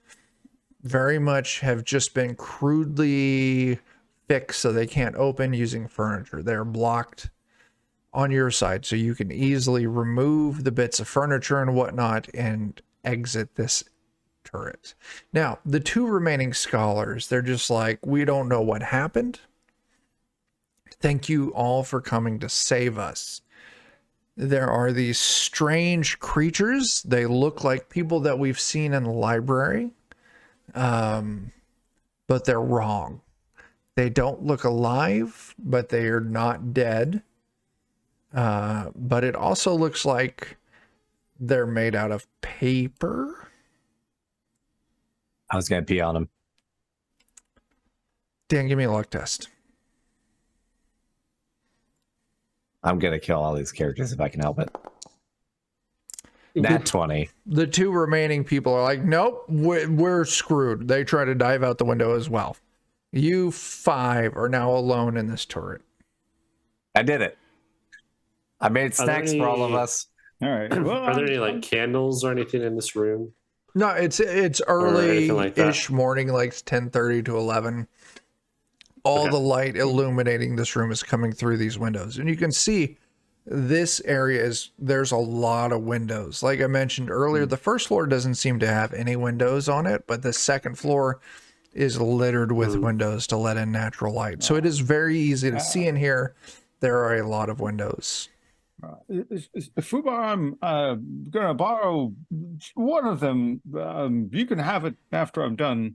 very much have just been crudely fixed so they can't open using furniture. They're blocked on your side, so you can easily remove the bits of furniture and whatnot and exit this turret. Now, the 2 remaining scholars, they're just like, we don't know what happened. Thank you all for coming to save us. There are these strange creatures. They look like people that we've seen in the library, but they're wrong. They don't look alive, but they are not dead. But it also looks like they're made out of paper. I was going to pee on them. Dan, give me a luck test. I'm going to kill all these characters if I can help it. Nat 20. The two remaining people are like, nope, we're screwed. They try to dive out the window as well. You 5 are now alone in this turret. I did it. I made snacks for all of us. All right. Well, Are there any like candles or anything in this room? No, it's anything early-ish like morning, like 10:30 to 11. All the light illuminating this room is coming through these windows. And you can see this area there's a lot of windows. Like I mentioned earlier, the first floor doesn't seem to have any windows on it, but the second floor is littered with windows to let in natural light. So it is very easy to see in here. There are a lot of windows. Fubar, I'm gonna borrow one of them. You can have it after I'm done.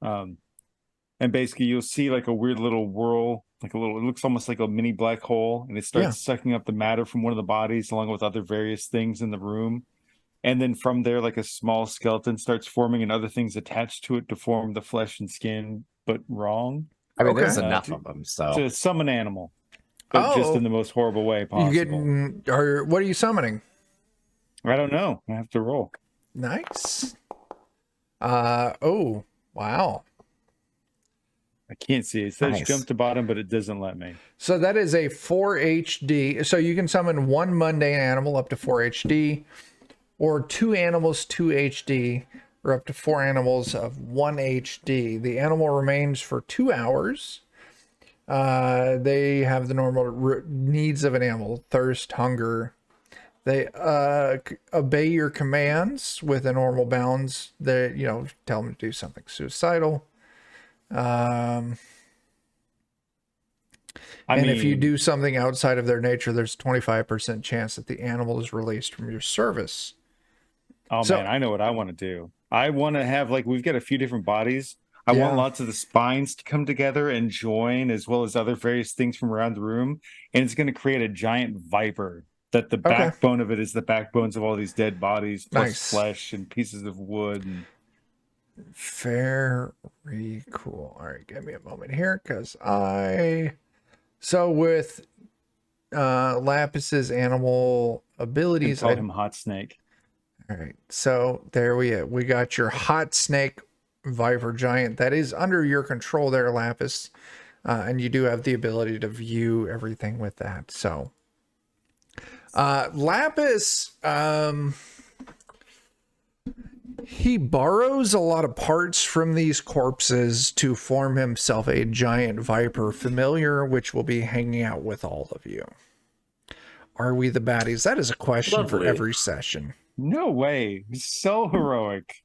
And basically, you'll see like a weird little whirl, it looks almost like a mini black hole, and it starts sucking up the matter from one of the bodies, along with other various things in the room. And then from there, like a small skeleton starts forming, and other things attached to it to form the flesh and skin, but wrong. I mean, there's enough of them, so To summon animal. But just in the most horrible way possible. What are you summoning? I don't know. I have to roll. Nice. Oh, wow. I can't see. It says Nice. jump to bottom, but it doesn't let me. So that is a 4 HD. So you can summon one mundane animal up to 4 HD, or 2 animals 2 HD, or up to 4 animals of 1 HD. The animal remains for 2 hours. They have the normal needs of an animal: thirst, hunger. They obey your commands within normal bounds. They, tell them to do something suicidal. And if you do something outside of their nature, there's a 25% chance that the animal is released from your service. Oh, man, I know what I want to do. I want to have, we've got a few different bodies. I want lots of the spines to come together and join, as well as other various things from around the room. And it's going to create a giant viper that the backbone of it is the backbones of all these dead bodies, plus flesh and pieces of wood. Very cool. All right, give me a moment here, because so with Lapis's animal abilities, I call him Hot Snake. All right, so there we got your Hot Snake Viper Giant. That is under your control there, Lapis, and you do have the ability to view everything with that. So Lapis, he borrows a lot of parts from these corpses to form himself a giant viper familiar, which will be hanging out with all of you. Are we the baddies? That is a question for every session. No way. So heroic.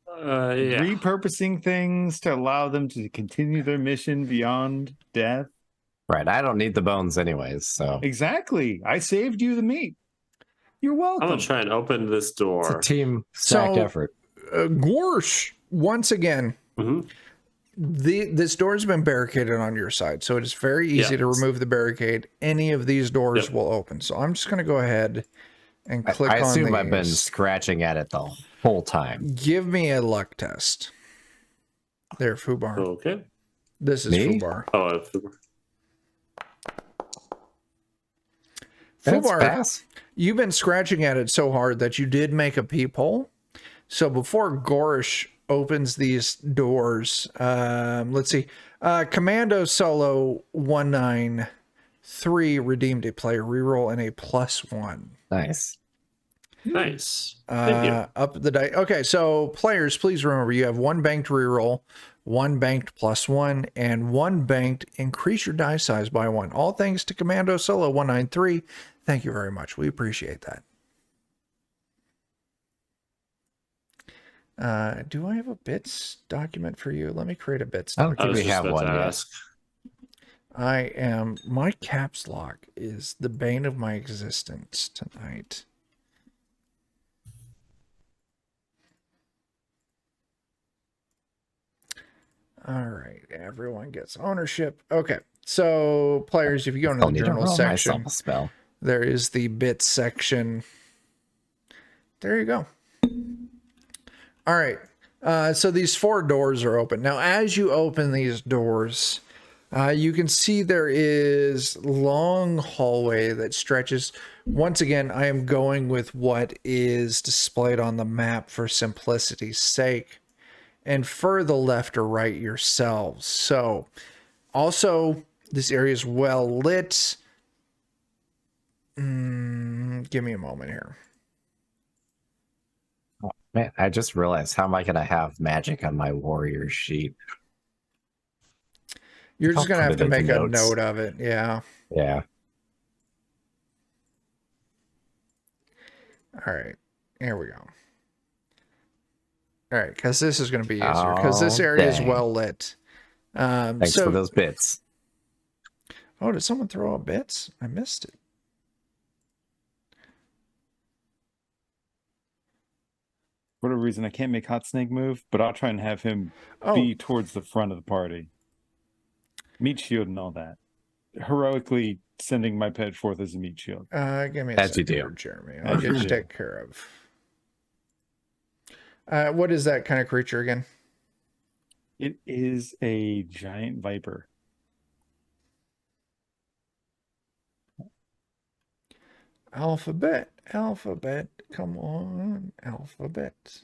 Repurposing things to allow them to continue their mission beyond death. Right. I don't need the bones anyways, so. Exactly. I saved you the meat. You're welcome. I'm going to try and open this door. It's a team stacked effort. Gorsh, once again, this door's been barricaded on your side, so it is very easy to remove the barricade. Any of these doors will open. So I'm just going to go ahead and click on these. I assume I've been scratching at it the whole time. Give me a luck test. There, Fubar. Okay. This is Fubar. Oh, Fubar. Fubar, you've been scratching at it so hard that you did make a peephole. So before Gorish opens these doors, let's see. Commando Solo 193 redeemed a player reroll and a +1. Nice. Nice. Thank you. Up the die. Okay, so players, please remember you have 1 banked reroll, 1 banked +1, and 1 banked increase your die size by 1. All thanks to Commando Solo 193. Thank you very much. We appreciate that. Do I have a bits document for you? Let me create a bits I don't document. think we have one yet. My caps lock is the bane of my existence tonight. All right, everyone gets ownership. Okay, so players, if you go into the journal section, there is the bits section. There you go. All right, so these 4 doors are open. Now, as you open these doors, you can see there is long hallway that stretches Once again, I am going with what is displayed on the map for simplicity's sake. And further left or right yourselves. So, also, this area is well lit. Give me a moment here. Oh, man, I just realized, how am I going to have magic on my warrior sheet? You're just I'll going to put have to it into make a notes. note of it. Yeah. Yeah. All right. Here we go. All right. Because this is going to be easier. Because this Oh, area is dang. well lit. Thanks for those bits. Oh, did someone throw out bits? I missed it. For whatever reason, I can't make Hot Snake move, but I'll try and have him Oh, be towards the front of the party. Meat shield and all that. Heroically sending my pet forth as a meat shield. give me a As you second do. here, Jeremy. I'll As get you you do. taken care of. What is that kind of creature again? It is a giant viper. Alphabet. Come on, alphabet.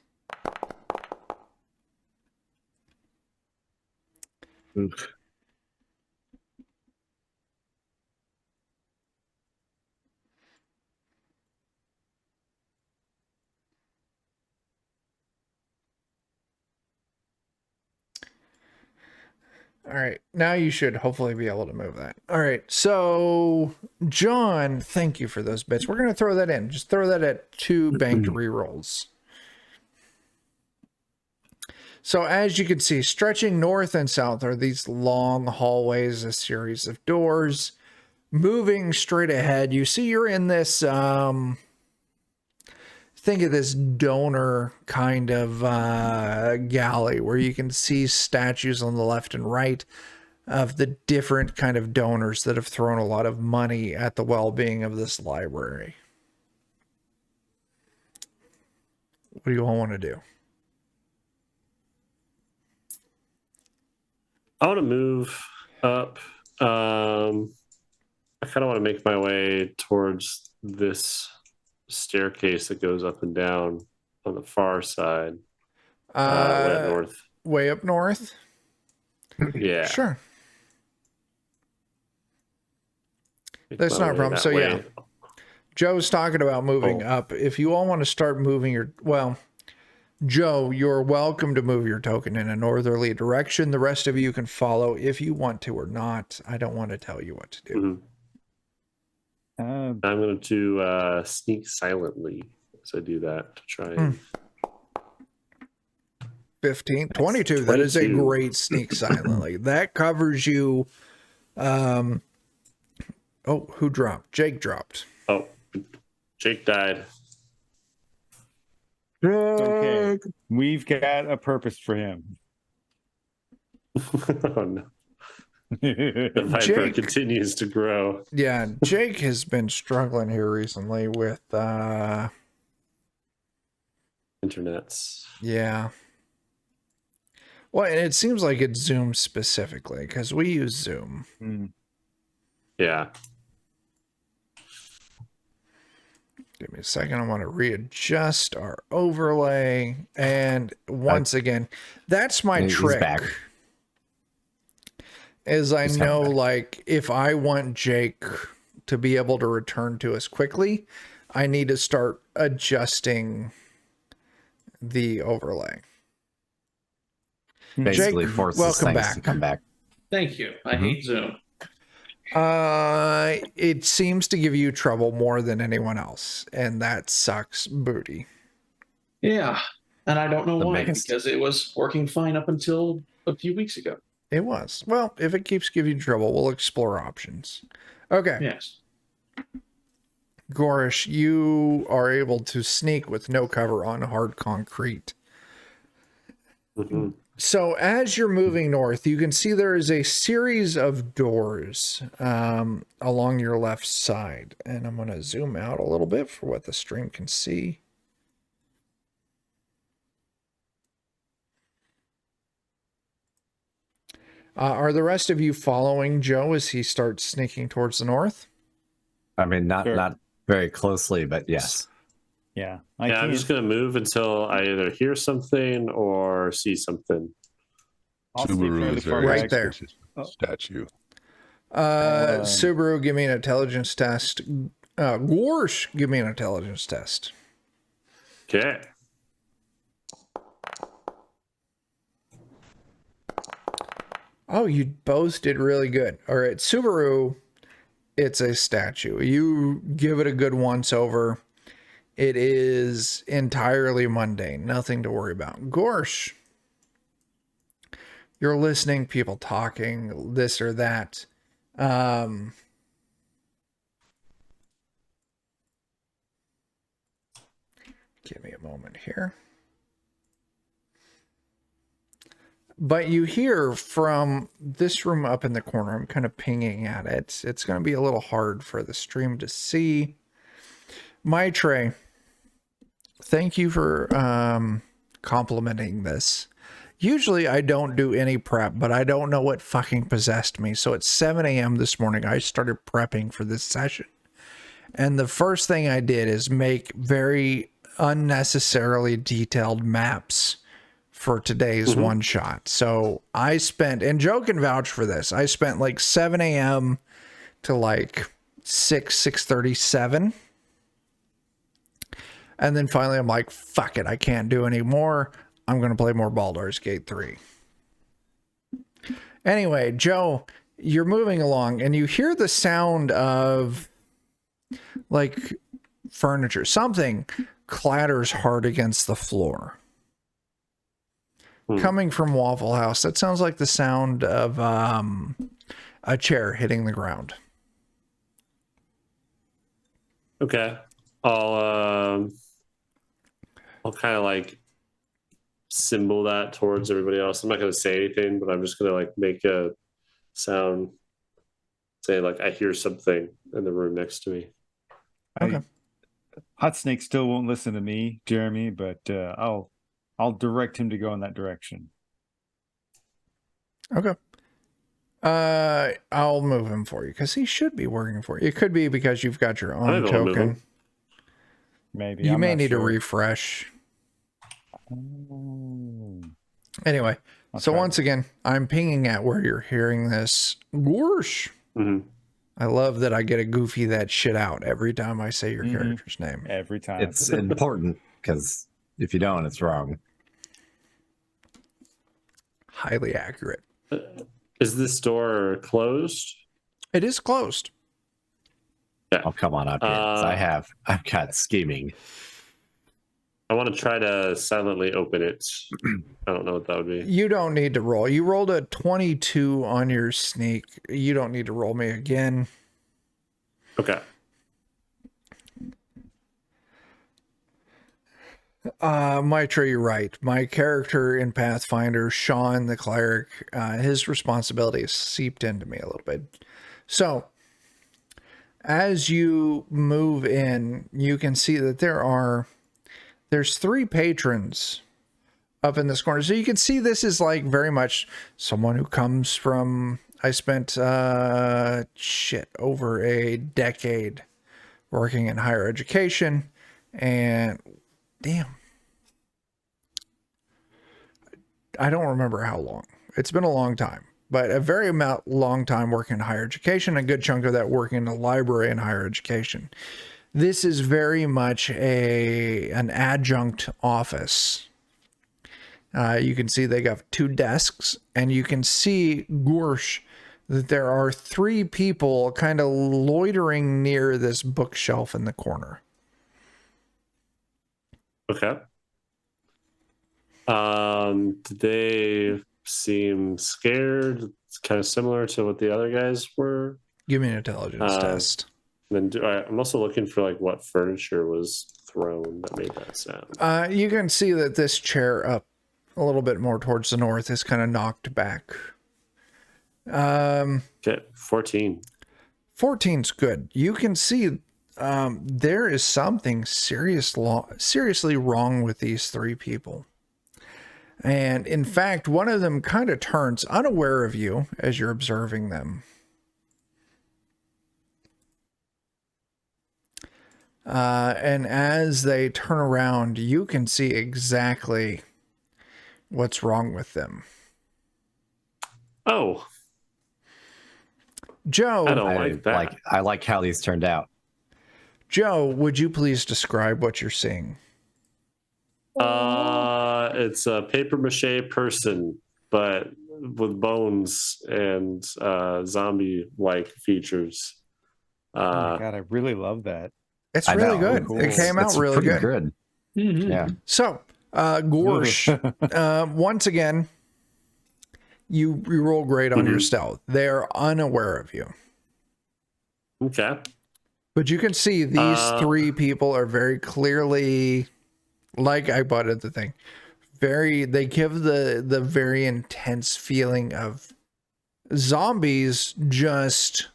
Oof. All right, now you should hopefully be able to move that. All right, so John, thank you for those bits. We're going to throw that in. Just throw that at 2 banked rerolls. So as you can see, stretching north and south are these long hallways, a series of doors. Moving straight ahead, you see you're in this, think of this donor kind of galley where you can see statues on the left and right of the different kind of donors that have thrown a lot of money at the well-being of this library. What do you all want to do? I want to move up. I kind of want to make my way towards this staircase that goes up and down on the far side, way up north. Way up north? Yeah, Sure. Make That's my not a way problem. that So, yeah. way. Joe's talking about moving Oh. up. If you all want to start moving your, well, Joe, you're welcome to move your token in a northerly direction. The rest of you can follow if you want to or not. I don't want to tell you what to do. Mhm. I'm going to sneak silently as I do that to try and 15, 22. That is a 22. great sneak silently. That covers you. Oh, who dropped? Jake dropped. Oh, Jake died. It's okay. We've got a purpose for him. Oh no. The Viper Jake- continues to grow. Yeah, Jake has been struggling here recently with, Internets. yeah. Well, and it seems like it's Zoom specifically because we use Zoom. Yeah. Give me a second. I want to readjust our overlay. And once again, that's my He's trick. back. Is I He's coming know, back. like, if I want Jake to be able to return to us quickly, I need to start adjusting the overlay. Basically Jake, forces welcome things back. to come back. Thank you. I hate Zoom. It seems to give you trouble more than anyone else, and that sucks booty. Yeah. And I don't know The why, biggest. because it was working fine up until a few weeks ago. It was. Well, if it keeps giving you trouble, we'll explore options. Okay. Yes. Gorish, you are able to sneak with no cover on hard concrete. hmm So as you're moving north, you can see there is a series of doors along your left side. And I'm going to zoom out a little bit for what the stream can see. Are the rest of you following Joe as he starts sneaking towards the north? I mean, not Sure. not very closely, but yes. Yeah. I'm just gonna move until I either hear something or see something. I'll stay Subaru fairly is far very Right there. suspicious statue. Subaru, give me an intelligence test. Gorsh, give me an intelligence test. Okay. Oh, you both did really good. All right, Subaru, it's a statue. You give it a good once over. It is entirely mundane, nothing to worry about. Gorsh, you're listening, people talking, this or that. Give me a moment here. But you hear from this room up in the corner, I'm kind of pinging at it. It's going to be a little hard for the stream to see. Maitre, thank you for complimenting this. Usually I don't do any prep, but I don't know what fucking possessed me. So at 7 a.m. this morning, I started prepping for this session. And the first thing I did is make very unnecessarily detailed maps for today's one shot. So I spent, and Joe can vouch for this, I spent like 7 a.m. to like 6:37. And then finally I'm like, fuck it, I can't do any more. I'm going to play more Baldur's Gate 3. Anyway, Joe, you're moving along and you hear the sound of like furniture. Something clatters hard against the floor. Coming from Waffle House, that sounds like the sound of a chair hitting the ground. Okay. I'll kind of like symbol that towards everybody else. I'm not going to say anything, but I'm just going to like make a sound, say like I hear something in the room next to me. Okay. Hot Snake still won't listen to me, Jeremy, but I'll direct him to go in that direction. Okay. I'll move him for you because he should be working for you. It could be because you've got your own don't move token. him. Maybe You I'm may not need sure. to refresh. Oh. Anyway, so Okay. once again, I'm pinging at where you're hearing this. Gorsh. Mm-hmm. I love that I get to goofy that shit out every time I say your character's name. Every time. It's important because if you don't, it's wrong. Highly accurate. Is this door closed? It is closed. Oh, come on up here. 'Cause I've got scheming. I want to try to silently open it. I don't know what that would be. You don't need to roll. You rolled a 22 on your sneak. You don't need to roll me again. Okay. Mitra, you're right. My character in Pathfinder, Sean the cleric, his responsibilities seeped into me a little bit. So, as you move in, you can see that there's 3 patrons up in this corner. So you can see this is like very much someone who comes from, I spent over a decade working in higher education, and damn, I don't remember how long. It's been a long time, but a very long time working in higher education, a good chunk of that working in a library in higher education. This is very much an adjunct office. You can see they got 2 desks, and you can see, Gorsh, that there are 3 people kind of loitering near this bookshelf in the corner. Okay. Did they seem scared? It's kind of similar to what the other guys were. Give me an intelligence test. And then I'm also looking for like what furniture was thrown that made that sound. You can see that this chair up a little bit more towards the north is kind of knocked back. Okay, 14. 14's good. You can see there is something seriously wrong with these 3 people. And in fact, one of them kind of turns unaware of you as you're observing them. And as they turn around, you can see exactly what's wrong with them. Oh, Joe, I don't like that. I like how these turned out. Joe, would you please describe what you're seeing? It's a paper mache person, but with bones and zombie-like feators. Oh my god, I really love that. It's I really know. good. Cool. It came out It's really pretty good. Mhm. Yeah. So, Gorsh, once again, you roll great on your stealth. They're unaware of you. Okay. But you can see these three people are very clearly, like I butted the thing, they give the very intense feeling of zombies just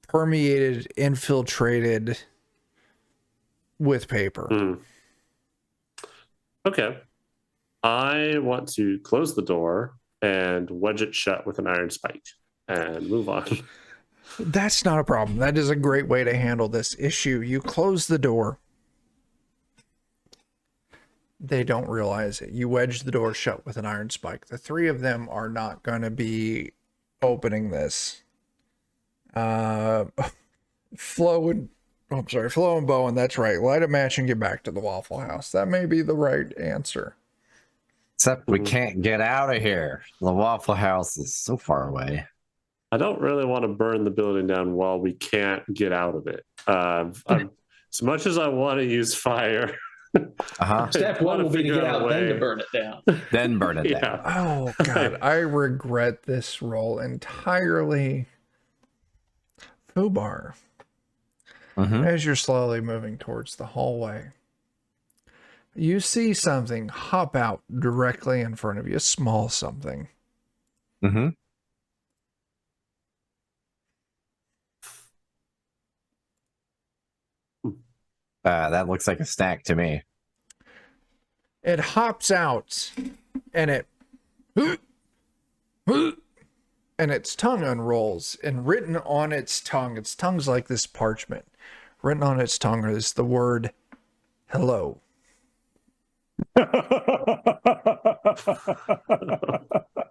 permeated, infiltrated with paper. Okay. I want to close the door and wedge it shut with an iron spike and move on. That's not a problem. That is a great way to handle this issue. You close the door. They don't realize it. You wedge the door shut with an iron spike. The three of them are not going to be opening this. Flo and Bowen, that's right. Light a match and get back to the Waffle House. That may be the right answer. Except we can't get out of here. The Waffle House is so far away. I don't really want to burn the building down while we can't get out of it. As much as I want to use fire, Step one will be to get out, then to burn it down. Then burn it down. Oh, God. I regret this roll entirely. Fubar. As you're slowly moving towards the hallway, you see something hop out directly in front of you, a small something. That looks like a snack to me. It hops out and its tongue unrolls, and written on its tongue's like this parchment. Written on its tongue is the word hello.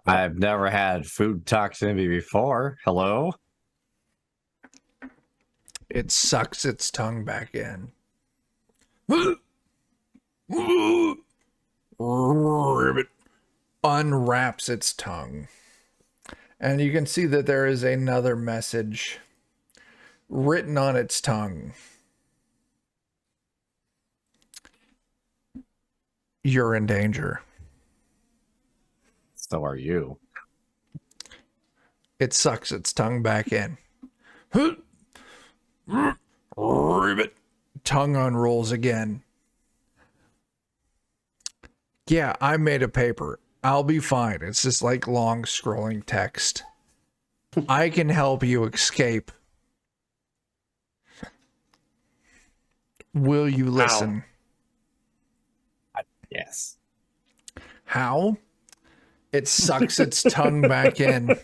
I've never had food toxicity before. Hello? It sucks its tongue back in. Ribbit unwraps its tongue. And you can see that there is another message written on its tongue. You're in danger. So are you. It sucks its tongue back in. Ribbit. Tongue unrolls again. Yeah, I made a paper. I'll be fine. It's just like long scrolling text. I can help you escape. Will you listen? Yes. How? It sucks its tongue back in.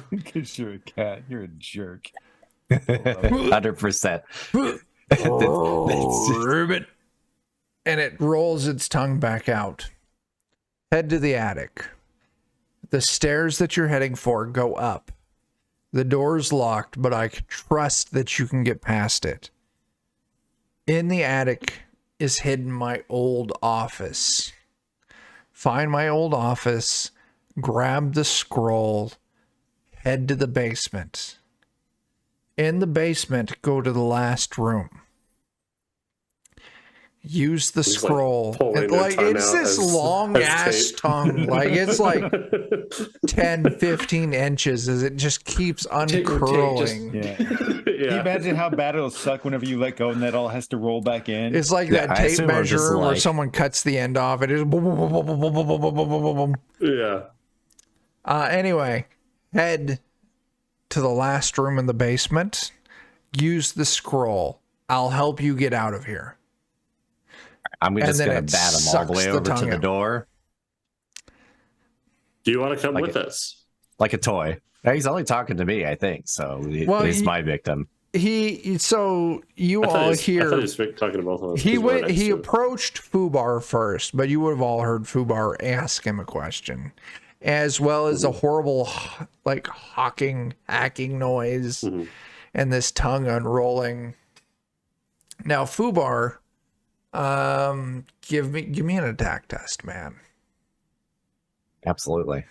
Because you're a cat. You're a jerk. 100%. Ribbit. And it rolls its tongue back out. Head to the attic. The stairs that you're heading for go up. The door's locked, but I trust that you can get past it. In the attic is hidden my old office. Find my old office, grab the scroll, head to the basement. In the basement, go to the last room. Use the scroll. It's this long ass tongue. Like it's like 10, 15 inches as it just keeps uncurling. Yeah. Can you imagine how bad it'll suck whenever you let go and that all has to roll back in? It's like that tape measure where someone cuts the end off. It is boom, boom, boom, boom, boom, boom, boom, boom, boom, boom. Yeah. Anyway, head to the last room in the basement. Use the scroll. I'll help you get out of here. I'm just going to bat him all the way over to the door. Do you want to come with us? Like a toy. He's only talking to me, I think. So he's my victim. So you I thought all he was hear talking to both of us. he 'cause we're went. next He to him. approached Fubar first, but you would have all heard Fubar ask him a question, as well as a horrible, like hacking noise, Mhm. and this tongue unrolling. Now, Fubar, give me an attack test, man. Absolutely.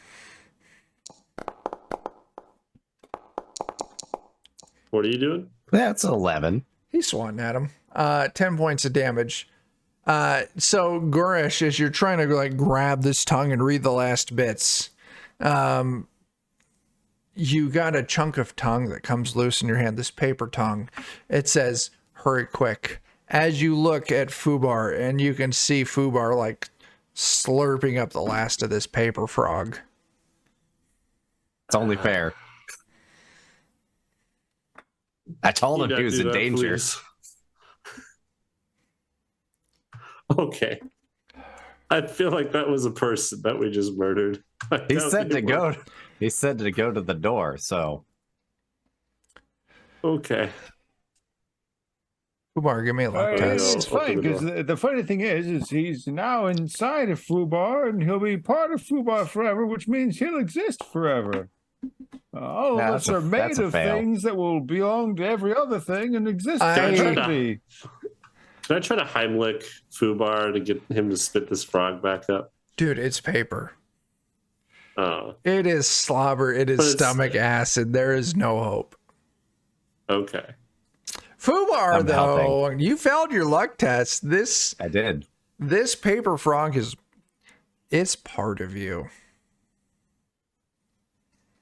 What are you doing? That's 11. He's swatting at him. 10 points of damage. So Goresh, as you're trying to like grab this tongue and read the last bits, you got a chunk of tongue that comes loose in your hand. This paper tongue. It says, "Hurry quick." As you look at Fubar, and you can see Fubar like slurping up the last of this paper frog. It's only fair. I told You him not he was do in that, danger. please. Okay. I feel like that was a person that we just murdered. I He doubt said to it go. was. He said to go to the door. So Okay. Fubar, give me a luck Alright, test. It's Open fine the because door. the funny thing is he's now inside of Fubar and he'll be part of Fubar forever, which means he'll exist forever. All Yeah, of us that's a- are that's made a of fail. things that will belong to every other thing and exist I- Can I eternally. Can I try to Heimlich Fubar to get him to spit this frog back up? Dude, it's paper. Oh, It is slobber. It is But it's- stomach acid. There is no hope. okay. Fubar, I'm though, you failed your luck test. This I did. paper frog it's part of you.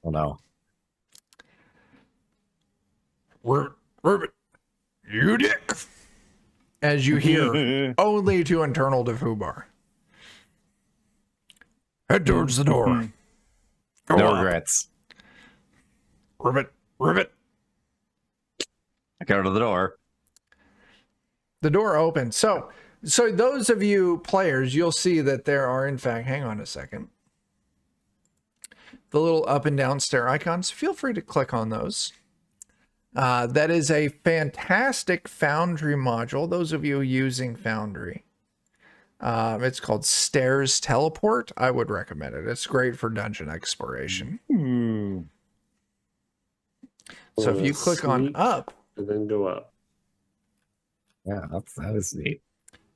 Oh no. Ribbit, you dick. As you hear only to internal to Fubar. Head towards the door. Go No up. regrets. Ribbit. I go to the door. The door opens. So those of you players, you'll see that there are, in fact, hang on a second. The little up and down stair icons, feel free to click on those. That is a fantastic Foundry module. Those of you using Foundry. It's called Stairs Teleport. I would recommend it. It's great for dungeon exploration. Ooh. So if you click on Sneak up, and then go up. Yeah, that was neat.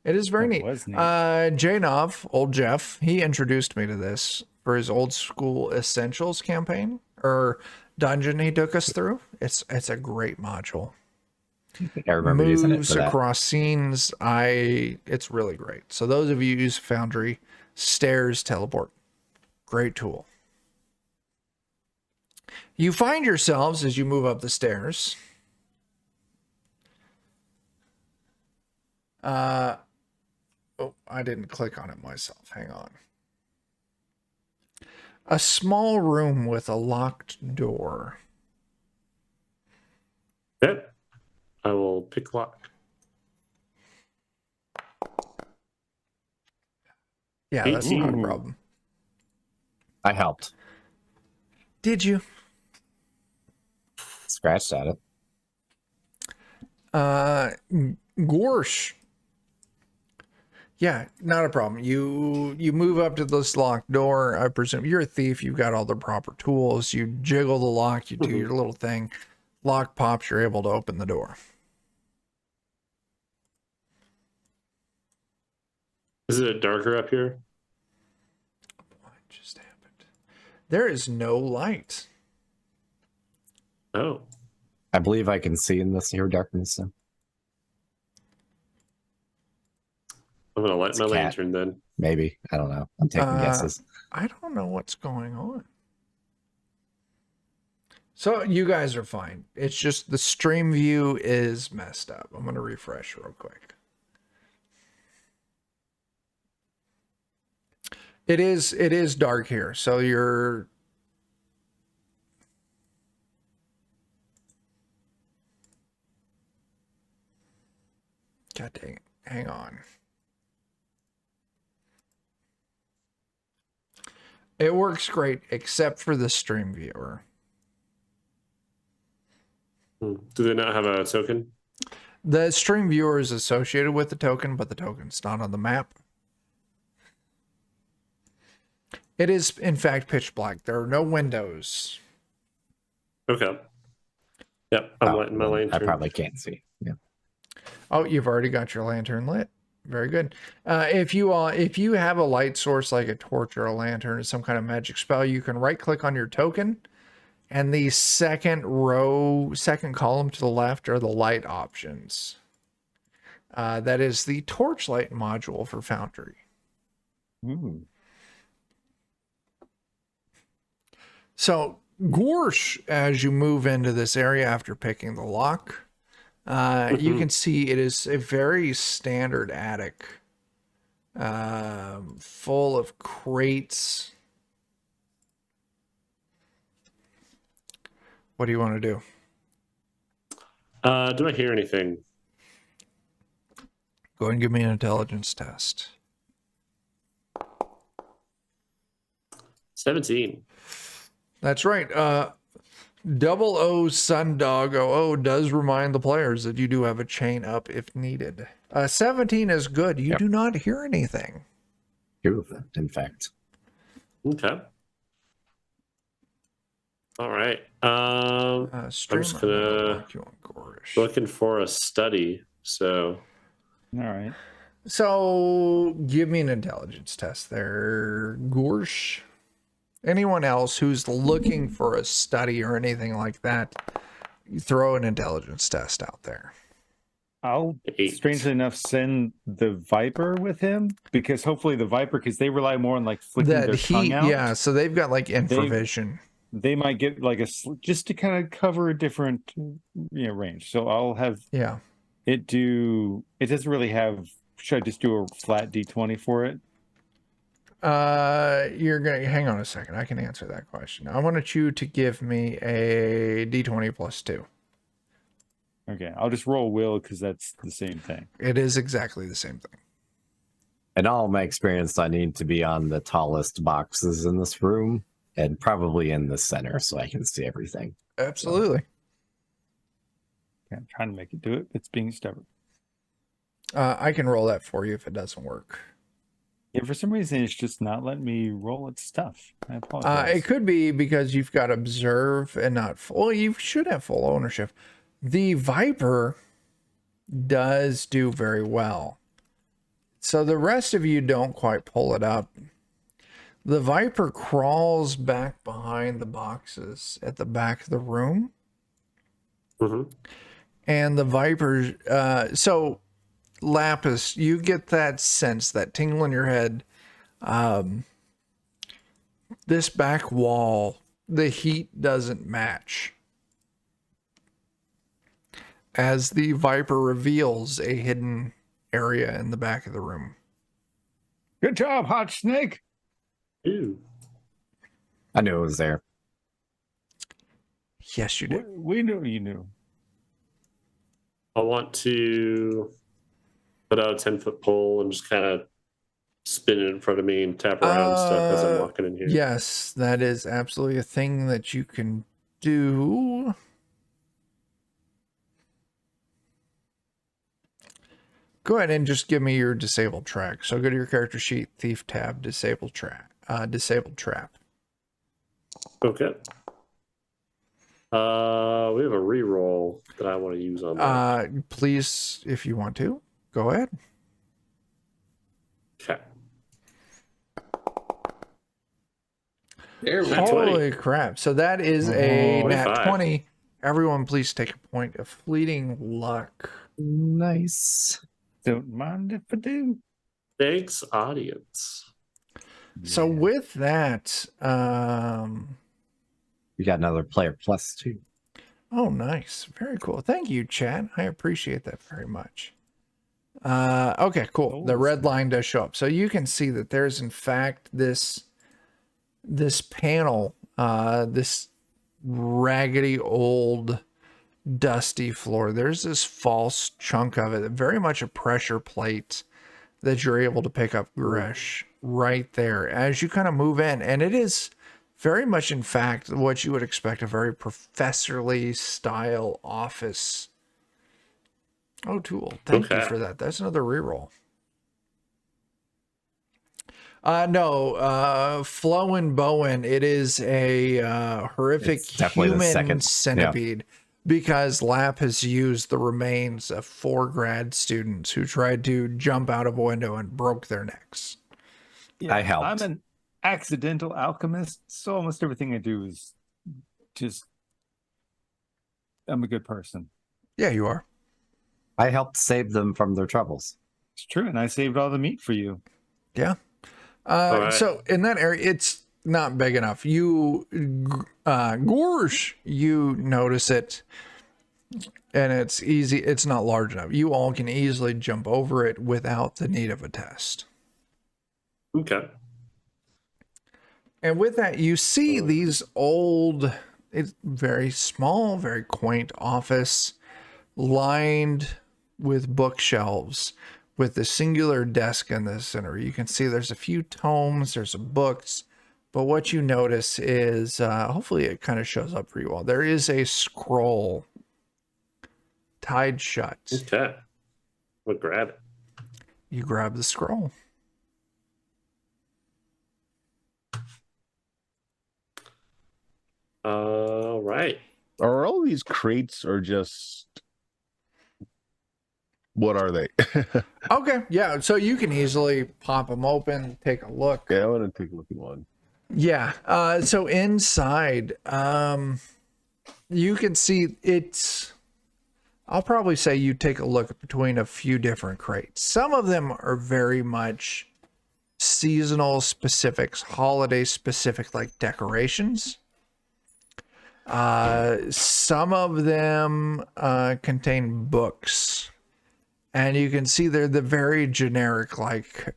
it is very That neat. was neat. Janov, old Jeff, he introduced me to this for his old school essentials campaign or dungeon he took us through. It's a great module. I think I remember using it Moves for that. across scenes. It's really great. So those of you who use Foundry, Stairs Teleport, great tool. You find yourselves as you move up the stairs. Oh, I didn't click on it myself. Hang on. A small room with a locked door. Yep. I will pick lock. Yeah, that's not a Ooh. problem. I helped. Did you? Scratched at it. Gorsh. Yeah, not a problem. You move up to this locked door. I presume you're a thief. You've got all the proper tools. You jiggle the lock. You do your little thing. Lock pops. You're able to open the door. Is it darker up here? What just happened? There is no light. Oh. I believe I can see in this here darkness. So. I'm going to light It's my a cat. lantern then. Maybe. I don't know. I'm taking guesses. I don't know what's going on. So you guys are fine. It's just the stream view is messed up. I'm going to refresh real quick. It is dark here. So you're God dang it. Hang on. It works great except for the stream viewer. Do they not have a token? The stream viewer is associated with the token, but the token's not on the map. It is, in fact, pitch black. There are no windows. Okay. Yep, I'm lighting my then lantern. I probably can't see. Yeah. Oh, you've already got your lantern lit. Very good. If you have a light source like a torch or a lantern or some kind of magic spell, you can right click on your token, and the second column to the left are the light options. That is the torchlight module for Foundry. Ooh. So Gorsh, as you move into this area after picking the lock, you can see it is a very standard attic, full of crates. What do you want to do? Do I hear anything? Go ahead and give me an intelligence test. 17. That's right. Double O Sundog 00 does remind the players that you do have a chain up if needed. 17 is good. You do not hear anything. Two of them, in fact. Okay. All right. I'm just gonna looking for a study. So. All right. So give me an intelligence test there, Gorsh. Anyone else who's looking for a study or anything like that, you throw an intelligence test out there. I'll, 8. strangely enough, send the Viper with him, because hopefully the Viper, because they rely more on like flicking their tongue out. Yeah, so they've got like infravision. They might get like just to kind of cover a different range. So I'll have it do. It doesn't really have. Should I just do a flat D20 for it? You're gonna hang on a second. I can answer that question. I wanted you to give me a D20 plus 2. Okay, I'll just roll will because that's the same thing. It is exactly the same thing. In all my experience, I need to be on the tallest boxes in this room and probably in the center so I can see everything. Absolutely. Okay, I'm trying to make it do it. It's being stubborn. I can roll that for you if it doesn't work. Yeah, for some reason it's just not letting me roll its stuff. I apologize. It could be because you've got observe and not full. Well, you should have full ownership. The Viper does do very well. So the rest of you don't quite pull it up. The Viper crawls back behind the boxes at the back of the room. Mm-hmm. And the Viper, so Lapis, you get that sense, that tingle in your head. This back wall, the heat doesn't match. As the Viper reveals a hidden area in the back of the room. Good job, Hot Snake. Ew. I knew it was there. Yes, you did. We knew you knew. I want to put out a 10-foot pole and just kind of spin it in front of me and tap around stuff as I'm walking in here. Yes, that is absolutely a thing that you can do. Go ahead and just give me your disabled track. So go to your character sheet, thief tab, disabled trap. Okay. We have a reroll that I want to use on that. Please, if you want to, go ahead. Okay. There we Nat go. 20. Holy crap. So that is a nat 25. 20. Everyone, please take a point of fleeting luck. Nice. Don't mind if I do. Thanks, audience. So with that, You got another player plus 2. oh, nice. Very cool. Thank you, chat. I appreciate that very much. Okay, cool. The red line does show up. So you can see that there's, in fact, this panel, this raggedy old dusty floor. There's this false chunk of it, very much a pressure plate that you're able to pick up, Gresh, right there as you kind of move in. And it is Very much, in fact, what you would expect, a very professorly style office. Oh, Tool. Thank you Okay. for that. That's another reroll. No, Flo and Bowen, it is a horrific It's definitely the human second. centipede because Lap has used the remains of 4 grad students who tried to jump out of a window and broke their necks. I helped. I'm an accidental alchemist, so almost everything I do is just I'm a good person. Yeah, you are. I helped save them from their troubles. It's true, and I saved all the meat for you. Yeah. right. So in that area, it's not big enough. You, Gorsh, you notice it, and it's easy. It's not large enough. You all can easily jump over it without the need of a test. Okay. And with that, you see these old, it's very small, very quaint office lined with bookshelves with the singular desk in the center. You can see there's a few tomes, there's some books, but what you notice is, hopefully it kind of shows up for you all. There is a scroll tied shut. Okay. We'll grab it. You grab the scroll. All right. Are all these crates or just what are they? Okay, yeah, so you can easily pop them open, take a look. Yeah, I want to take a look at one. Yeah. So inside, you can see it's, I'll probably say you take a look between a few different crates. Some of them are very much seasonal specifics, holiday specific, like decorations. Some of them contain books, and you can see they're the very generic, like,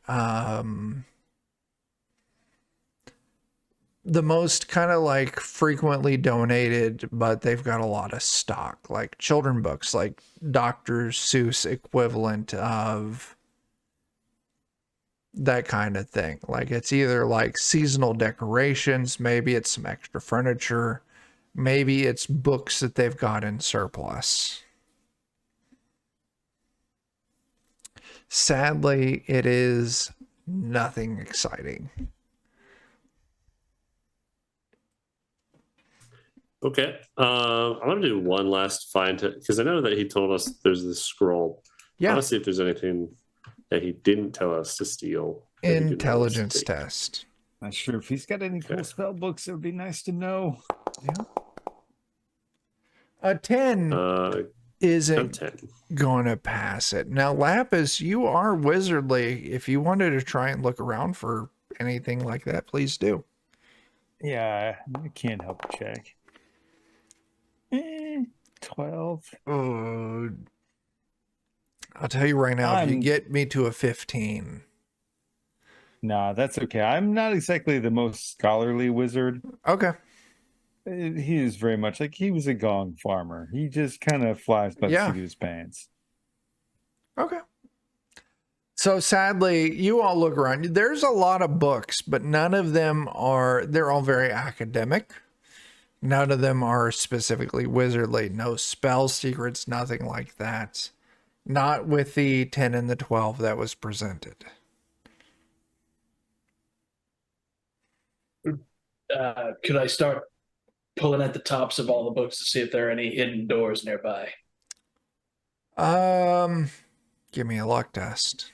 the most kind of like frequently donated, but they've got a lot of stock, like children books, like Dr. Seuss equivalent of that kind of thing. Like it's either like seasonal decorations, maybe it's some extra furniture, maybe it's books that they've got in surplus. Sadly, it is nothing exciting. Okay. I'm gonna do one last find because I know that he told us there's this scroll. Yeah. I want to see if there's anything that he didn't tell us to steal. that he didn't tell us to Intelligence take. test. Not sure if he's got any cool Okay. spell books. It would be nice to know. Yeah. A 10 I'm isn't 10. going to pass it. Now, Lapis, you are wizardly. If you wanted to try and look around for anything like that, please do. Yeah, I can't help but check. 12. I'll tell you right now, if you I'm- get me to a 15. Nah, that's okay. I'm not exactly the most scholarly wizard. Okay. He is very much like he was a gong farmer. He just kind of flies by the Yeah. seat of his pants. Okay. So sadly, you all look around. There's a lot of books, but none of them are, they're all very academic. None of them are specifically wizardly. No spell secrets, nothing like that. Not with the 10 and the 12 that was presented. Could I start pulling at the tops of all the books to see if there are any hidden doors nearby? Give me a luck test.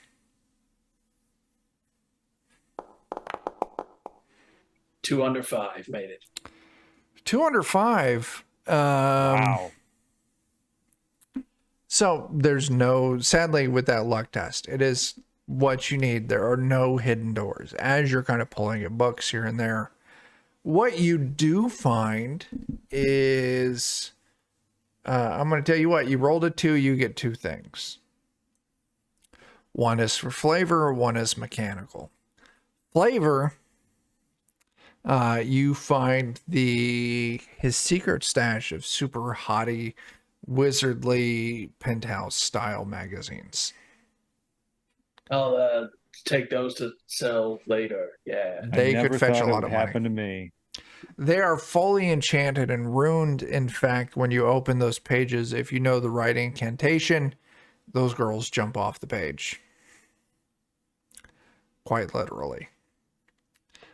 2 under 5 made it. 2 under 5. Wow. So there's no, sadly, with that luck test, it is what you need. There are no hidden doors as you're kind of pulling at books here and there. What you do find is, I'm going to tell you what, you rolled a 2, you get 2 things. One is for flavor, one is mechanical. Flavor, you find his secret stash of super hottie, wizardly penthouse style magazines. I'll take those to sell later. Yeah. They I never could fetch thought a it lot would of money. happen to me. They are fully enchanted and ruined. In fact, when you open those pages, if you know the right incantation, those girls jump off the page. Quite literally.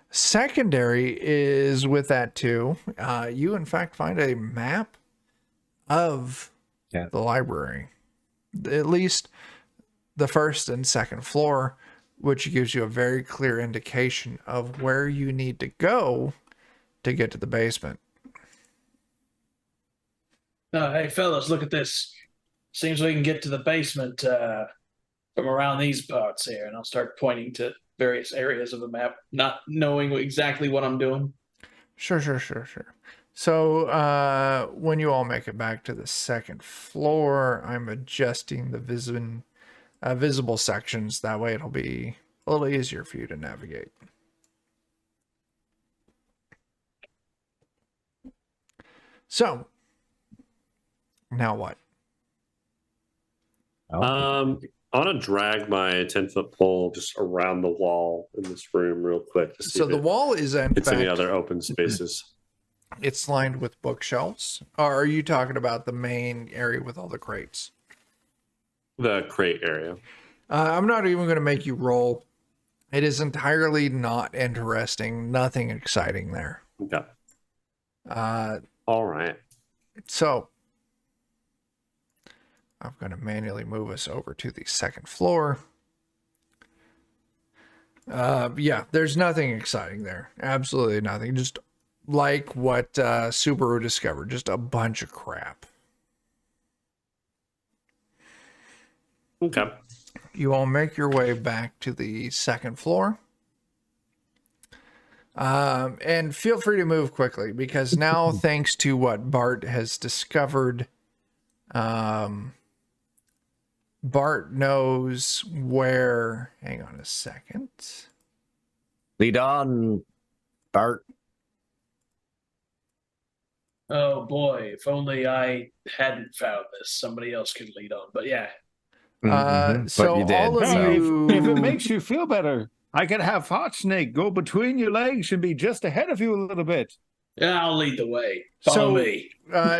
Secondary is with that too. You in fact find a map of the library, at least the first and second floor, which gives you a very clear indication of where you need to go to get to the basement. Hey, fellas, look at this. Seems we can get to the basement from around these parts here. And I'll start pointing to various areas of the map, not knowing exactly what I'm doing. Sure. So when you all make it back to the second floor, I'm adjusting the visible sections. That way it'll be a little easier for you to navigate. So now what? I want to drag my 10-foot pole just around the wall in this room real quick to see So if the wall is in it's fact, any other open spaces. it's lined with bookshelves. Or are you talking about the main area with all the crates? The crate area. I'm not even going to make you roll. It is entirely not interesting. Nothing exciting there. Okay. Uh, All right. So I'm going to manually move us over to the second floor. Yeah, there's nothing exciting there. Absolutely nothing. Just like what Subaru discovered, just a bunch of crap. Okay. You all make your way back to the second floor. And feel free to move quickly because now, thanks to what Bart has discovered, Bart knows where. Hang on a second. Lead on, Bart. Oh boy, if only I hadn't found this. Somebody else could lead on. But yeah. So But you did. all of Hey, you, if it makes you feel better, I could have Hot Snake go between your legs and be just ahead of you a little bit. Yeah, I'll lead the way. Follow me.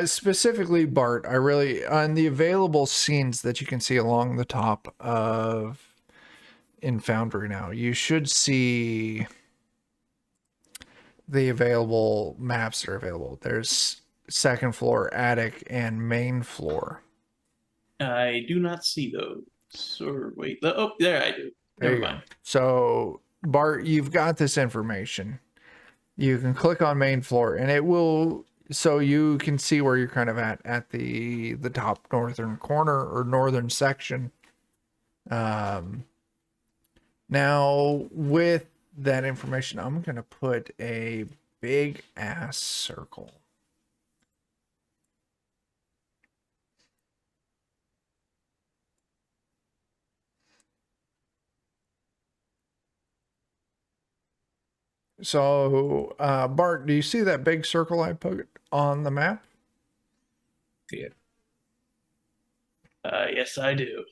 Specifically Bart, I really, on the available scenes that you can see along the top of in Foundry now, you should see the available maps that are available. There's second floor, attic, and main floor. I do not see those. Or wait, oh, there I do. There Never you mind. go. So Bart, you've got this information. You can click on main floor and it will, so you can see where you're kind of at the top northern corner or northern section. Now with that information, I'm going to put a big ass circle. So, Bart, do you see that big circle I put on the map? See it. Yes, I do.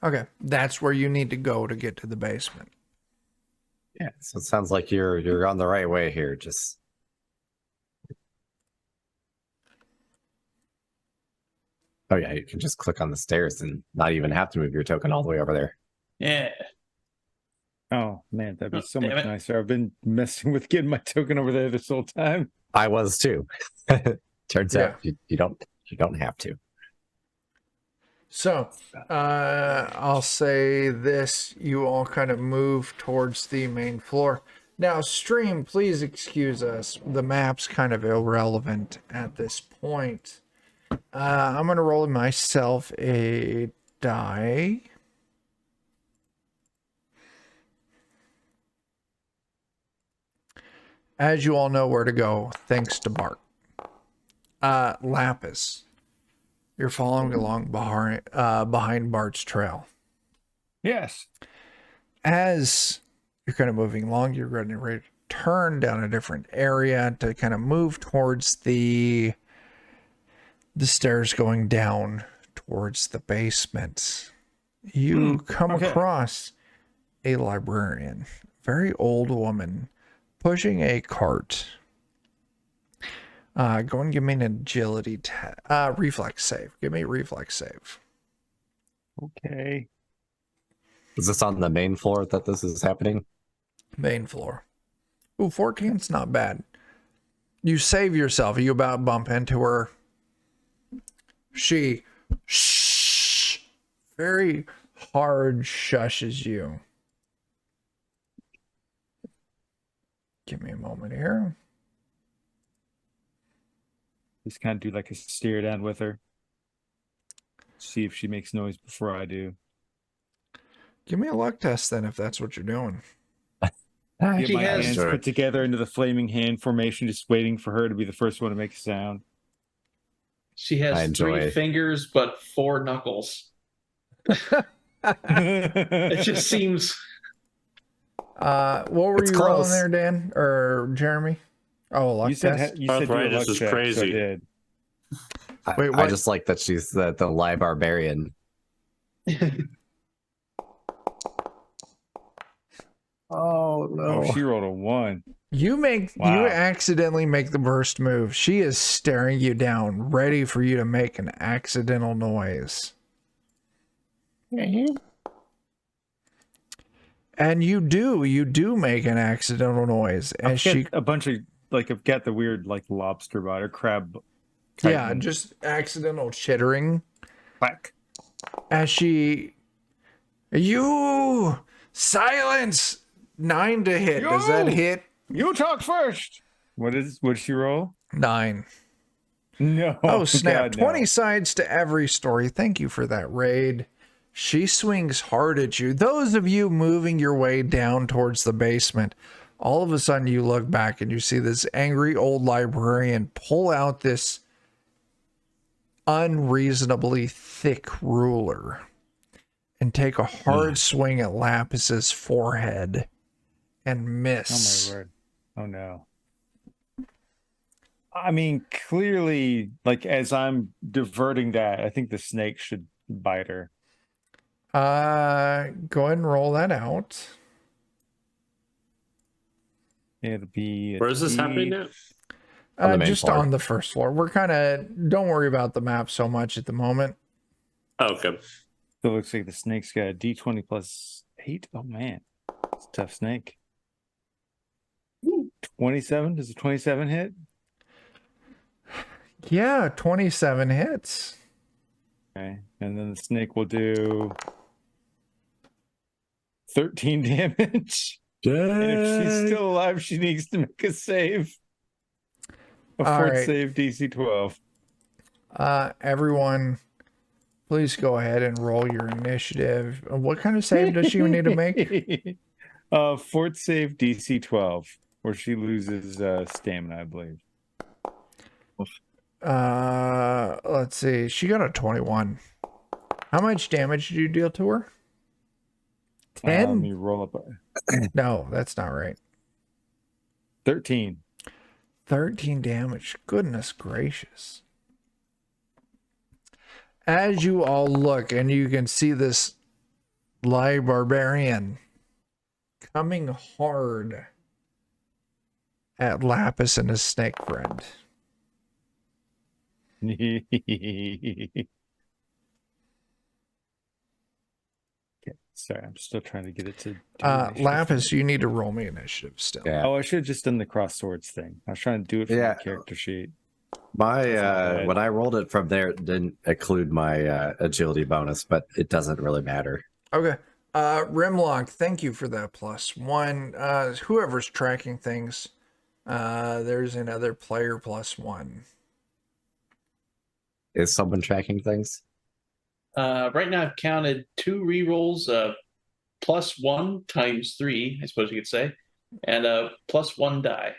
Okay, that's where you need to go to get to the basement. Yeah. So it sounds like you're on the right way here. Just oh yeah, you can just click on the stairs and not even have to move your token all the way over there. Yeah. Oh man, that'd be Oh, so damn much it. nicer. I've been messing with getting my token over there this whole time. I was too. Turns Yeah. out you don't have to. So, I'll say this, you all kind of move towards the main floor. Now, stream, please excuse us. The map's kind of irrelevant at this point. I'm going to roll myself a die. As you all know where to go, thanks to Bart. Lapis. You're following along behind Bart's trail. Yes. As you're kind of moving along, you're going to turn down a different area to kind of move towards the stairs going down towards the basement. You come across a librarian, very old woman, pushing a cart. Go and give me an agility reflex save. Give me a reflex save. Okay. Is this on the main floor that this is happening? Main floor. Ooh, 14's not bad. You save yourself. You about bump into her. She very hard shushes you. Give me a moment here. Just kind of do like a stare down with her. See if she makes noise before I do. Give me a luck test then, if that's what you're doing. Get She my has- hands Sure. put together into the flaming hand formation, just waiting for her to be the first one to make a sound. She I has enjoy 3 it. fingers but 4 knuckles. It just seems. What were It's you rolling close. there, Dan or Jeremy? Oh, a luck you said test. you said do a Arthritis luck is check, so I crazy. did. Wait, I what? just like that she's the Librarian. Oh Oh, she rolled a 1. You Wow. accidentally make the burst move. She is staring you down, ready for you to make an accidental noise. And you do make an accidental noise as I've she got a bunch of I've got the weird lobster bite or crab. yeah, one. just accidental chittering Quack. as she you silence 9 to hit. Does that You! hit? You talk first. What did she roll? 9. No. Oh, snap. God, no. 20 sides to every story. Thank you for that raid. She swings hard at you. Those of you moving your way down towards the basement, all of a sudden you look back and you see this angry old librarian pull out this unreasonably thick ruler and take a hard swing at Lapis's forehead and Oh miss. my word. Oh no. I mean, clearly, as I'm diverting that, I think the snake should bite her. Go ahead and roll that out. It'll be. Where is this happening now? On the main Just floor. on the first floor. We're kind of, don't worry about the map so much at the moment. Oh, okay. So it looks like the snake's got a D20 plus 8. Oh man, it's a tough snake. 27. Does a 27 hit? Yeah, 27 hits. Okay, and then the snake will do 13 damage. And if she's still alive, she needs to make a save. A All fort right. save DC 12. Everyone, please go ahead and roll your initiative. What kind of save does she need to make? Fort save DC 12, where she loses stamina, I believe. Let's see. She got a 21. How much damage did you deal to her? Let 10? me roll up. No, that's not right. 13. 13 damage. Goodness gracious. As you all look and you can see this librarian coming hard at Lapis and his snake friend. Okay, sorry, I'm still trying to get it to do Lapis, you need to roll me initiative still. Yeah. Oh, I should have just done the cross swords thing. I was trying to do it from Yeah. the character sheet. My That's not bad. when I rolled it from there, it didn't include my agility bonus, but it doesn't really matter. Okay. Rimlock, thank you for that +1. Whoever's tracking things, there's another player +1. Is someone tracking things? Right now, I've counted 2 rerolls, +1 times 3, I suppose you could say, and +1 die.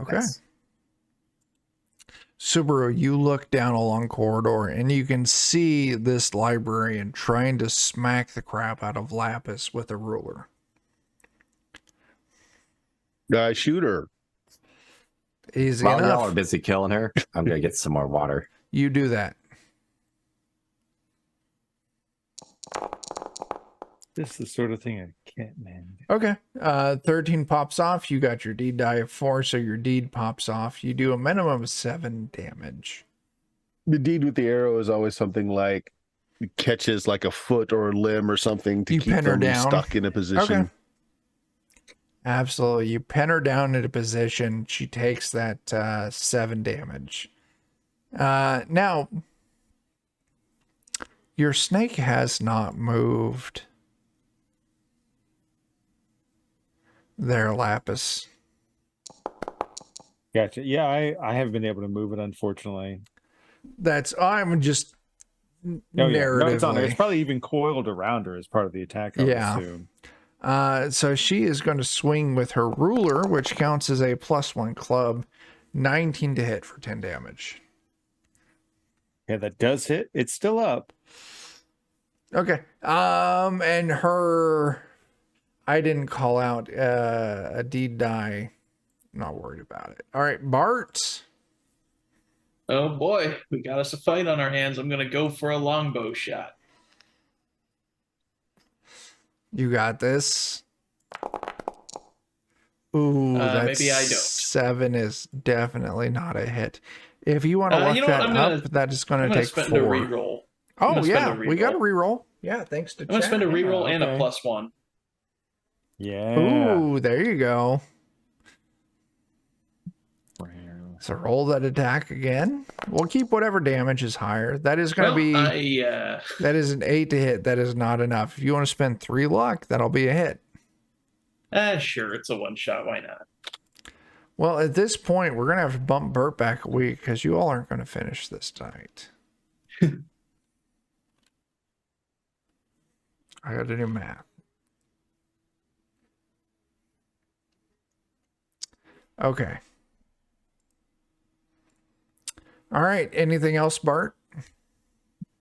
Okay. Yes. Subaru, you look down a long corridor and you can see this librarian trying to smack the crap out of Lapis with a ruler. Shoot her. Easy While y'all are enough. busy killing her, I'm gonna get some more water. You do that. This is the sort of thing I can't man. Okay. 13 pops off. You got your deed die of 4, so your deed pops off. You do a minimum of 7 damage. The deed with the arrow is always something like catches like a foot or a limb or something to You keep pin her them down. stuck in a position. Okay. Absolutely. You pin her down in a position. She takes that 7 damage. Now, your snake has not moved. There, Lapis. Gotcha. Yeah, I have been able to move it, unfortunately. I'm just Oh, yeah. No, it's on her. It's narratively. probably even coiled around her as part of the attack, I would Yeah. assume. So she is going to swing with her ruler, which counts as a +1 club, 19 to hit for 10 damage. Yeah, that does hit. It's still up. Okay. And her, I didn't call out a deed die. I'm not worried about it. All right, Bart. Oh boy, we got us a fight on our hands. I'm gonna go for a longbow shot. You got this. Ooh, that's maybe I don't. 7 is definitely not a hit. If you want to look You know what? that I'm up, gonna- that is going I'm to gonna take spend 4. a reroll. I'm Oh gonna spend yeah, a we got a reroll. reroll. Yeah, thanks to I'm gonna chat. spend a reroll and a okay. +1. Yeah. Ooh, there you go. So roll that attack again. We'll keep whatever damage is higher. That is going to be that is an 8 to hit. That is not enough. If you want to spend 3 luck, that'll be a hit. Sure, it's a one shot. Why not? Well, at this point, we're going to have to bump Bert back a week because you all aren't going to finish this tonight. I got to do math. Okay. All right. Anything else, Bart?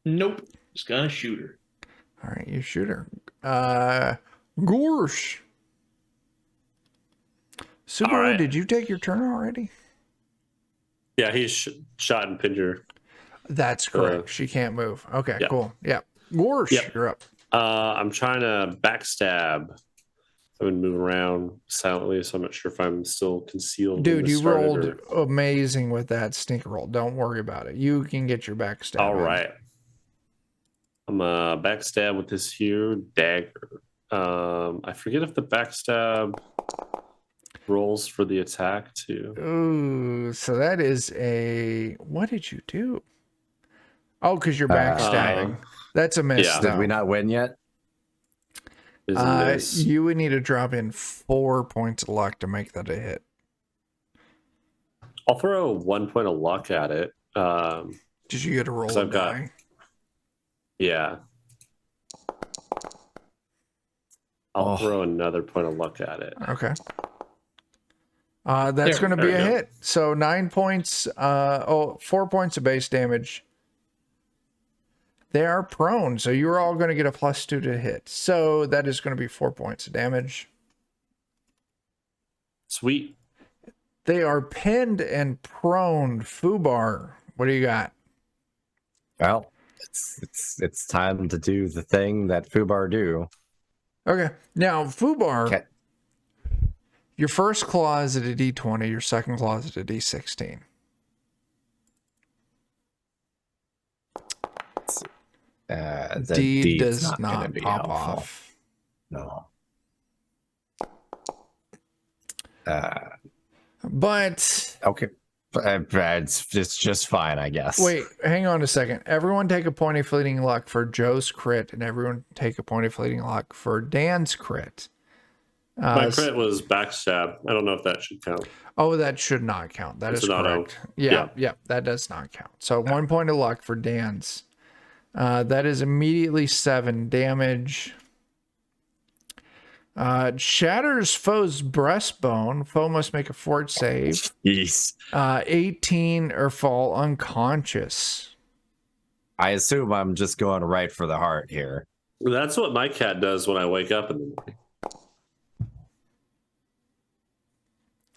Nope. Just gonna shoot her. All right, you shoot her. Gorsh. Subaru, All right. did you take your turn already? Yeah, he's shot and pinned her. That's correct. She can't move. Okay, yeah. cool. Yeah. Gorsh, Yep. you're up. I'm trying to backstab. I've been moving around silently, so I'm not sure if I'm still concealed. Dude, you rolled amazing with that sneak roll. Don't worry about it. You can get your backstab. All in. right. I'm backstab with this here dagger. I forget if the backstab rolls for the attack too. Ooh, so that is a. What did you do? Oh, because you're backstabbing. That's a miss. Yeah. Though. Did we not win yet? You would need to drop in 4 points of luck to make that a hit. I'll throw 1 point of luck at it. Did you get a roll? I've got- die? Yeah. I'll throw another point of luck at it. Okay. That's going to be a hit. So 9 points. 4 points of base damage. They are prone, so you're all going to get a +2 to hit. So that is going to be 4 points of damage. Sweet. They are pinned and prone. Fubar, what do you got? Well, it's time to do the thing that Fubar do. Okay. Now, Fubar, Okay. your first claw is at a D20. Your second claw is at a D16. The D D's does gonna not be pop helpful. off. No. But Okay. It's just fine, I guess. wait, hang on a second. Everyone take a point of fleeting luck for Joe's crit, and everyone take a point of fleeting luck for Dan's crit. My crit was backstab. I don't know if that should count. Oh, that should not count. That It's is an auto. correct. Yeah, that does not count. So 1 point of luck for Dan's. That is immediately 7 damage. Shatters foe's breastbone. Foe must make a fort save. Jeez. 18 or fall unconscious. I assume I'm just going right for the heart here. That's what my cat does when I wake up in the morning.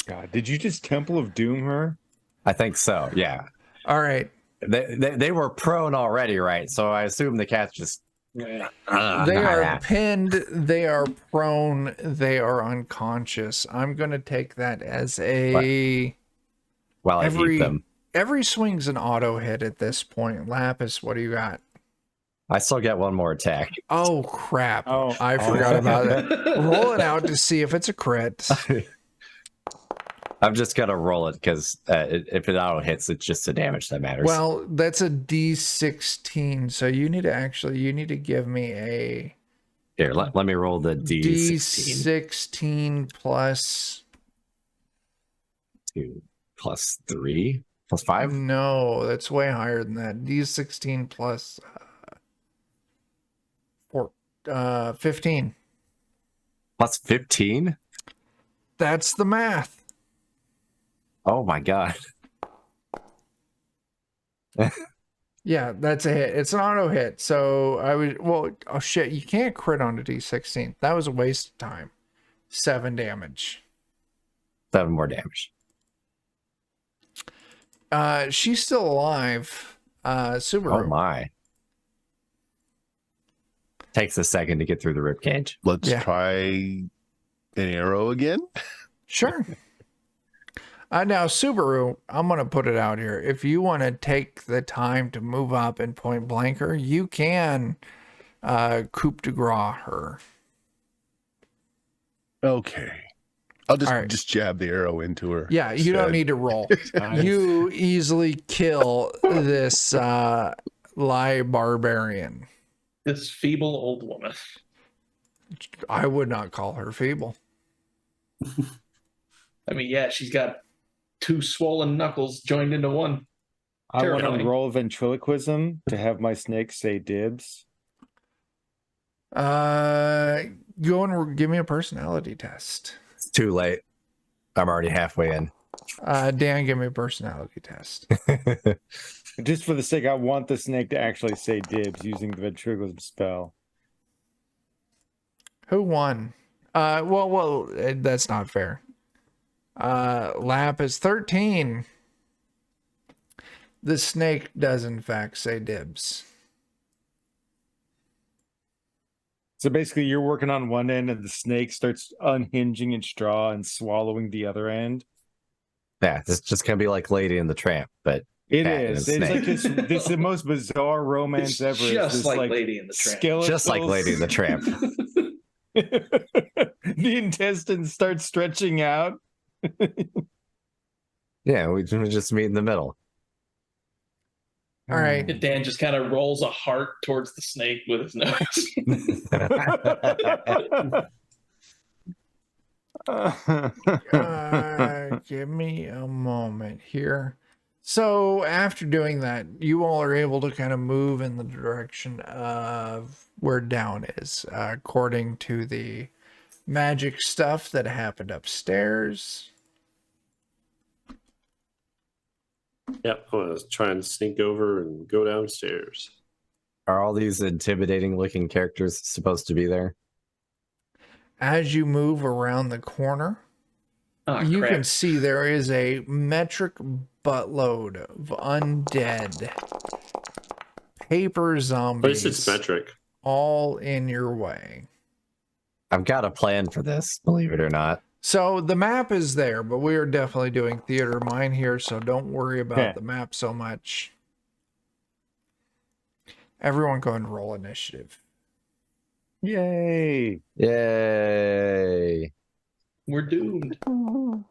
God, did you just Temple of Doom her? I think so. Yeah. All right. They were prone already, right? So I assume the cat's just They are pinned, they are prone, they are unconscious. I'm going to take that as a... While I eat them. Every swing's an auto hit at this point. Lapis, what do you got? I still get one more attack. Oh, crap. Oh, I forgot about it. Roll it out to see if it's a crit. I'm just gonna roll it because if it auto hits, it's just the damage that matters. Well, that's a D16, so you need to give me a Here, let me roll the D16. D16 plus 2 plus 3 plus 5. No, that's way higher than that. D16 plus 15. Plus 15? That's the math. Oh my god. Yeah, that's a hit. It's an auto hit. So oh shit, you can't crit on a D16. That was a waste of time. 7 damage. 7 more damage. She's still alive. Subaru. Oh my. Takes a second to get through the ribcage. Let's try an arrow again. Sure. Now, Subaru, I'm going to put it out here. If you want to take the time to move up and point blank her, you can coup de grace her. Okay. I'll just jab the arrow into her. Yeah, you don't need to roll. You easily kill this Librarian. This feeble old woman. I would not call her feeble. I mean, yeah, she's got 2 swollen knuckles joined into one. I want to Terrifying. roll ventriloquism to have my snake say dibs. Go and give me a personality test. It's too late. I'm already halfway in. Dan, give me a personality test. Just for the sake, I want the snake to actually say dibs using the ventriloquism spell. Who won? Well, that's not fair. Lap is 13. The snake does in fact say dibs. So basically, you're working on one end, and the snake starts unhinging its jaw and swallowing the other end. Yeah, it's just gonna be like Lady and the Tramp, but It cat is. and a It's like snake. this is the most bizarre romance It's ever. It's just this, like Lady and the Tramp. Just like Lady and the Tramp. The intestines start stretching out. Yeah, we just meet in the middle. All right. Dan just kind of rolls a heart towards the snake with his nose. Give me a moment here. So after doing that, you all are able to kind of move in the direction of where down is, according to the magic stuff that happened upstairs. Yep, I'm gonna try and sneak over and go downstairs. Are all these intimidating looking characters supposed to be there? As you move around the corner, you crap. can see there is a metric buttload of undead paper At least zombies it's metric. all in your way. I've got a plan for this, believe it or not. So the map is there, but we are definitely doing theater of mind here, so don't worry about the map so much. Everyone go and roll initiative. Yay! Yay! We're doomed. You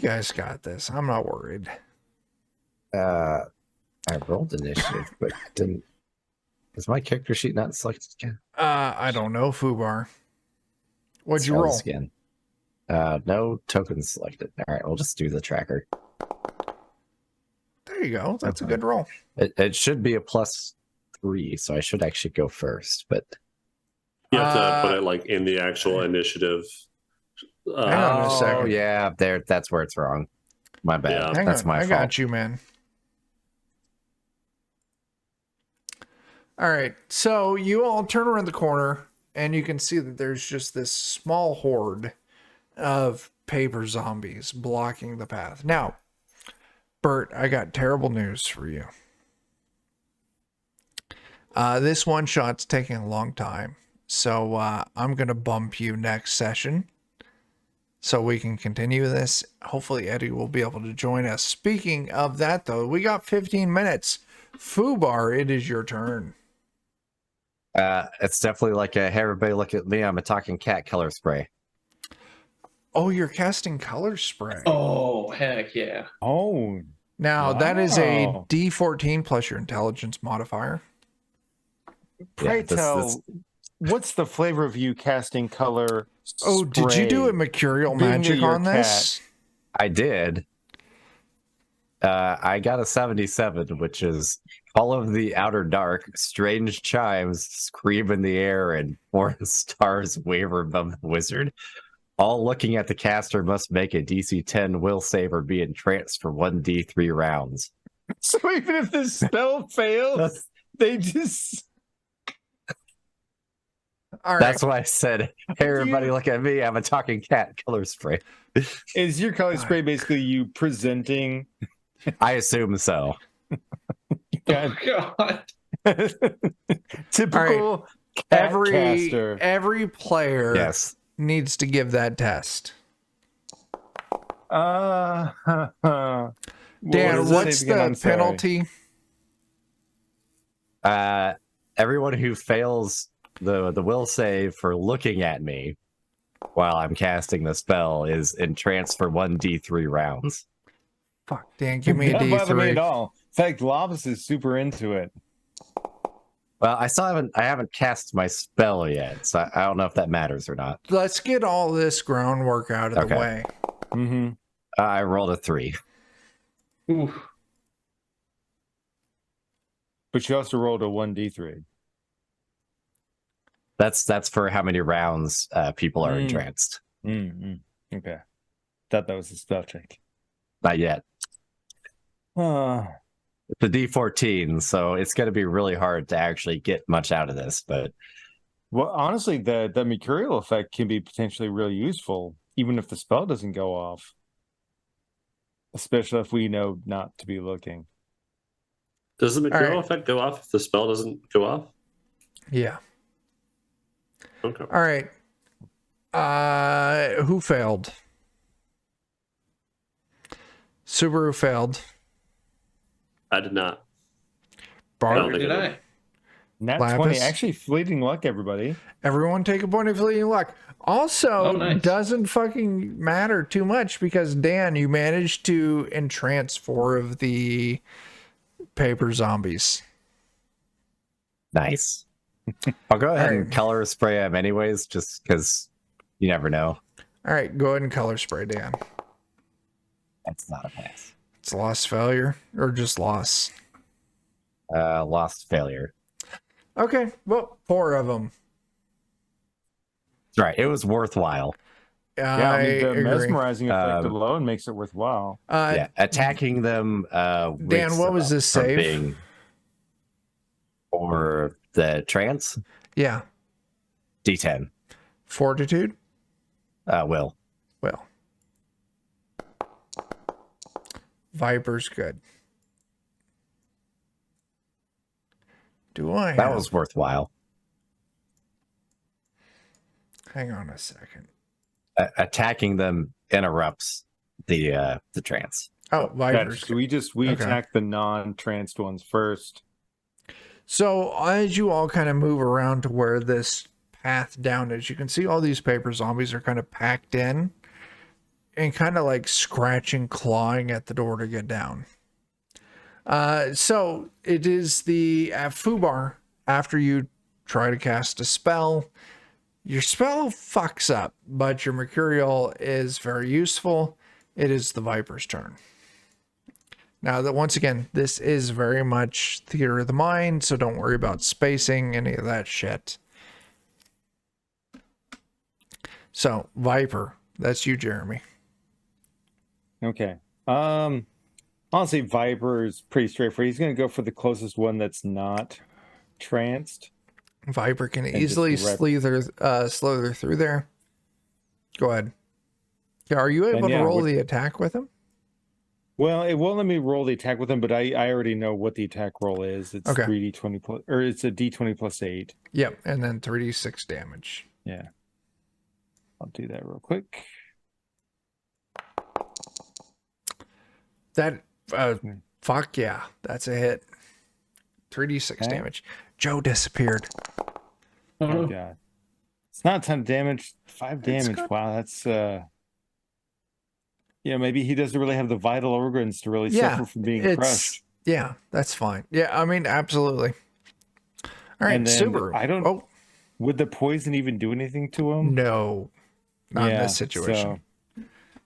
guys got this. I'm not worried. I rolled initiative, but didn't. Is my character sheet not selected again? I don't know, Fubar. What'd you Let's try roll? this again. No tokens selected. All right, we'll just do the tracker. There you go. That's a good roll. It should be a +3, so I should actually go first. But You have to put it like in the actual initiative. Hang on a second. oh yeah, there. That's where it's wrong. My bad. Yeah. Hang That's on. my I fault. got you, man. All right. So you all turn around the corner and you can see that there's just this small horde of paper zombies blocking the path. Now, Bert, I got terrible news for you. This one shot's taking a long time. So I'm going to bump you next session so we can continue this. Hopefully Eddie will be able to join us. Speaking of that, though, we got 15 minutes. Fubar, it is your turn. It's definitely like a, hey, everybody look at me. I'm a talking cat color spray. Oh, you're casting color spray. Oh, heck yeah. Oh, Now, that is a wow. D14 plus your intelligence modifier. Pray this- tell, what's the flavor of you casting color? Oh, did you do a mercurial being that magic you're on this? I did. I got a 77, which is all of the outer dark, strange chimes scream in the air, and foreign stars waver above the wizard. All looking at the caster must make a DC 10 will save or be entranced for 1d3 rounds. So even if the spell fails, they just... All right. That's why I said, hey, everybody look at me. I'm a talking cat color spray. Is your color spray basically you presenting? I assume so. God, Oh, God. typical cat caster. every player Yes. needs to give that test. Dan, Dan, what's the penalty? Everyone who fails the will save for looking at me while I'm casting the spell is entranced for 1d3 rounds. Fuck, Dan, give me a Not bother me at D3. all. In fact, Lobus is super into it. Well, I haven't cast my spell yet, so I don't know if that matters or not. Let's get all this groundwork out of the Okay. way. Mm-hmm. I rolled a 3. Ooh. But you also rolled a 1d3. That's for how many rounds people are entranced. Mm-hmm. Okay. Thought that was a spell check. Not yet. Uh, It's a D14, so it's going to be really hard to actually get much out of this. But well, honestly, the mercurial effect can be potentially really useful, even if the spell doesn't go off. Especially if we know not to be looking. Does the material right. effect go off if the spell doesn't go off? Yeah. Okay. All right. Who failed? Subaru failed. I did not. Bart, don't think Did I I? did. Nat Lapis? 20, actually fleeting luck, everybody. everyone take a point of fleeting luck. Also, Oh, nice. doesn't fucking matter too much because Dan, you managed to entrance 4 of the paper zombies. nice. I'll go ahead and Alright. color spray them anyways, just because you never know. All right, go ahead and color spray, Dan. That's not a pass. It's loss failure or just loss. Lost failure. Okay, well, 4 of them. That's right. It was worthwhile. Yeah, I mean, the agree. mesmerizing effect Um, alone makes it worthwhile. Yeah, attacking them. Dan, wakes what them was up this from save? being- Or the trance Yeah, D10. fortitude. Will. Well, Viper's good. Do I? That have- was worthwhile. Hang on a second. Attacking them interrupts the trance. Oh, Viper's Gotcha. good. So we Okay. attack the non-tranced ones first. So as you all kind of move around to where this path down is, you can see all these paper zombies are kind of packed in and kind of like scratching, clawing at the door to get down. So it is the Fubar. After you try to cast a spell, your spell fucks up, but your mercurial is very useful. It is the Viper's turn. Now that once again, this is very much theater of the mind, so don't worry about spacing, any of that shit. So, Viper, that's you, Jeremy. Okay. Honestly, Viper is pretty straightforward. He's going to go for the closest one that's not tranced. Viper can just easily rep- slither through there. Go ahead. Yeah, are you able And to yeah, roll what- the attack with him? Well, it won't let me roll the attack with him, but I already know what the attack roll is. It's Okay. 3d20 plus, or it's a d20 plus 8. Yep, and then 3d6 damage. Yeah. I'll do that real quick. That, fuck yeah, that's a hit. 3d6 Okay. damage. Joe disappeared. Oh god. It's not a ton of damage. 5 damage. good. Wow, that's maybe he doesn't really have the vital organs to really Yeah, suffer from being it's crushed. yeah, that's fine. Yeah, I mean, absolutely. All right, And then Subaru. I don't- Oh Would the poison even do anything to him? no, not in Yeah, this situation.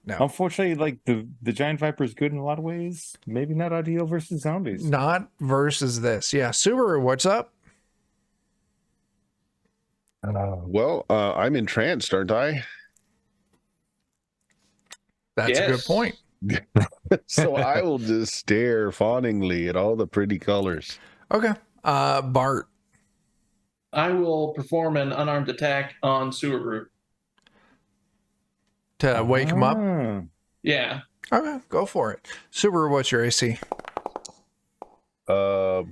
No. Unfortunately, like the giant viper is good in a lot of ways. Maybe not ideal versus zombies. Not versus this. Yeah, Subaru, what's up? Well, I'm entranced, aren't I? That's a good Yes. point. So I will just stare fawningly at all the pretty colors. Okay, Bart. I will perform an unarmed attack on Subaru. To wake him up. Ah. Yeah. Okay, go for it. Subaru, what's your AC?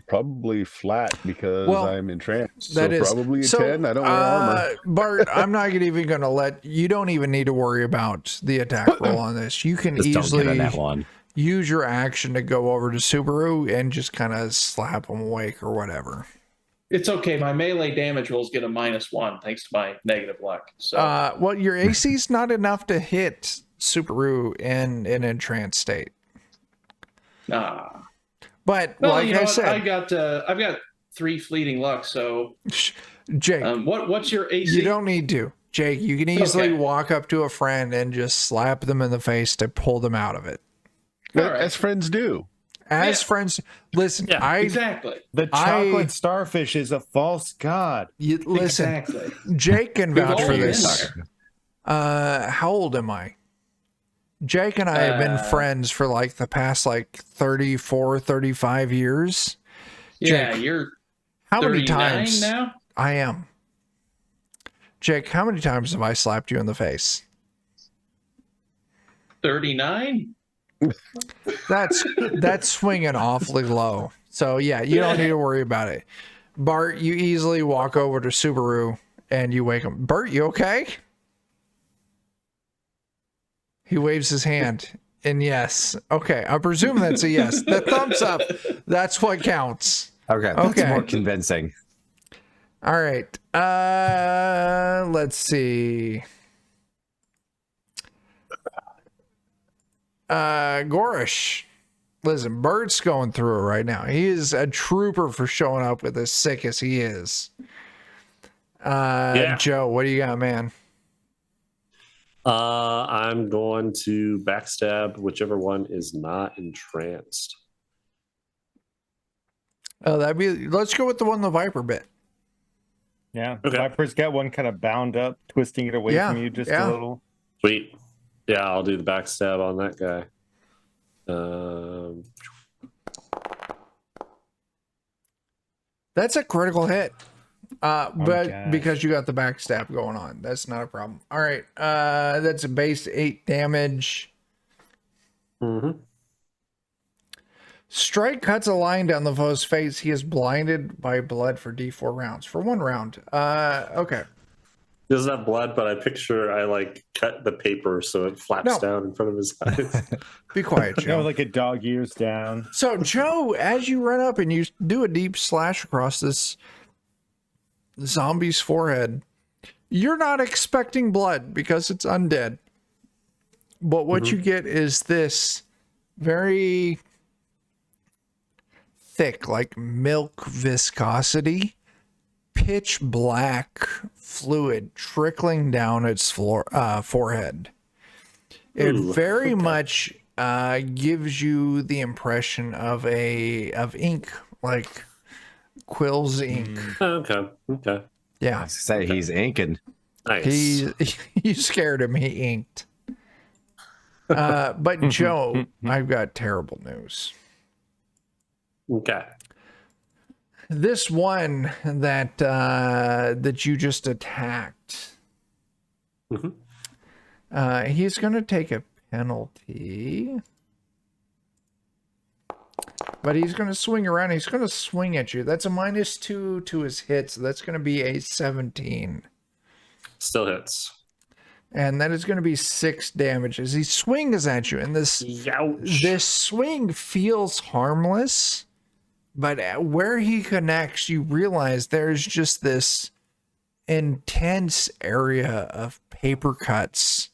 Probably flat because Well, I'm entranced. That so is probably a 10. I don't wear armor. Bart, I'm not even going to let you. Don't even need to worry about the attack roll on this. You can Just don't get easily on that one. use your action to go over to Subaru and just kind of slap him awake or whatever. It's okay. My melee damage rolls get a -1 thanks to my negative luck. So Well, your AC's not enough to hit Subaru in an entranced state. nah. But Well, like you know I what? said, I've got 3 fleeting luck. So Jake, what's your AC? you don't need to. Jake, you can easily Okay. walk up to a friend and just slap them in the face to pull them out of it. All right. As friends do. As Yeah. friends, listen, Yeah, Exactly. The chocolate starfish is a false god. listen, Exactly. Jake can We've vouch all for been this. there. How old am I? Jake and I have been friends for like the past 34, 35 years. Yeah, Jake, you're How many 39 times? now. I am. Jake, how many times have I slapped you in the face? 39. That's swinging awfully low. So yeah, you don't need to worry about it. Bart, you easily walk over to Subaru and you wake him. Bart, you okay? He waves his hand. And yes. Okay. I presume that's a yes. The thumbs up. That's what counts. Okay, that's Okay. more convincing. All right. Let's see. Gorish. Listen, Bert's going through it right now. He is a trooper for showing up with as sick as he is. Yeah. Joe, what do you got, man? I'm going to backstab whichever one is not entranced. Oh, let's go with the one the Viper bit. Yeah. Okay. Viper's got one kind of bound up, twisting it away Yeah, from you just yeah. a little. Sweet. Yeah, I'll do the backstab on that guy. That's a critical hit. But gosh. because you got the backstab going on, that's not a problem. All right. That's a base 8 damage. Mm-hmm. Strike cuts a line down the foe's face. He is blinded by blood for D4 rounds. For 1 round. Okay. He doesn't have blood, but I picture I cut the paper so it flaps No. down in front of his eyes. Be quiet, You know, Joe. like a dog ears down. So, Joe, as you run up and you do a deep slash across this zombie's forehead, you're not expecting blood because it's undead. But what you get is this very thick, like milk viscosity, pitch black fluid trickling down its forehead. It Ooh, very okay. much gives you the impression of ink, like Quill's ink. Okay. I Yeah, was gonna say he's inking. Nice. you scared him. He inked. But Joe, I've got terrible news. Okay. This one that you just attacked, Mhm. he's going to take a penalty. But he's going to swing around. He's going to swing at you. That's a -2 to his hit. So that's going to be a 17. Still hits. And that is going to be 6 damage as he swings at you. And this swing feels harmless. But where he connects, you realize there's just this intense area of paper cuts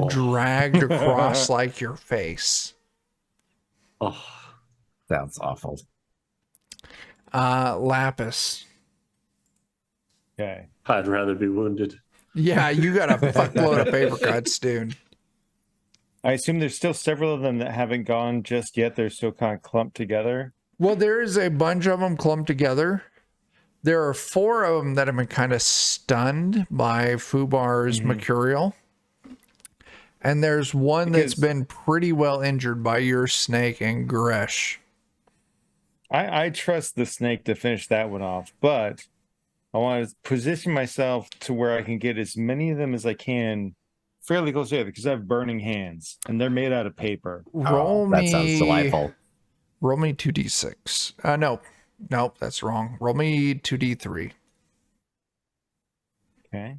dragged across like your face. Oh, Sounds awful. Lapis. Okay. I'd rather be wounded. Yeah, you got a fuckload of paper cuts, dude. I assume there's still several of them that haven't gone just yet. They're still kind of clumped together. Well, there is a bunch of them clumped together. There are 4 of them that have been kind of stunned by Fubar's mercurial. And there's one that's been pretty well injured by your snake and Gresh. I trust the snake to finish that one off, but I want to position myself to where I can get as many of them as I can fairly close together because I have burning hands and they're made out of paper. That sounds delightful. Roll me 2d6. Nope, that's wrong. Roll me 2d3. Okay.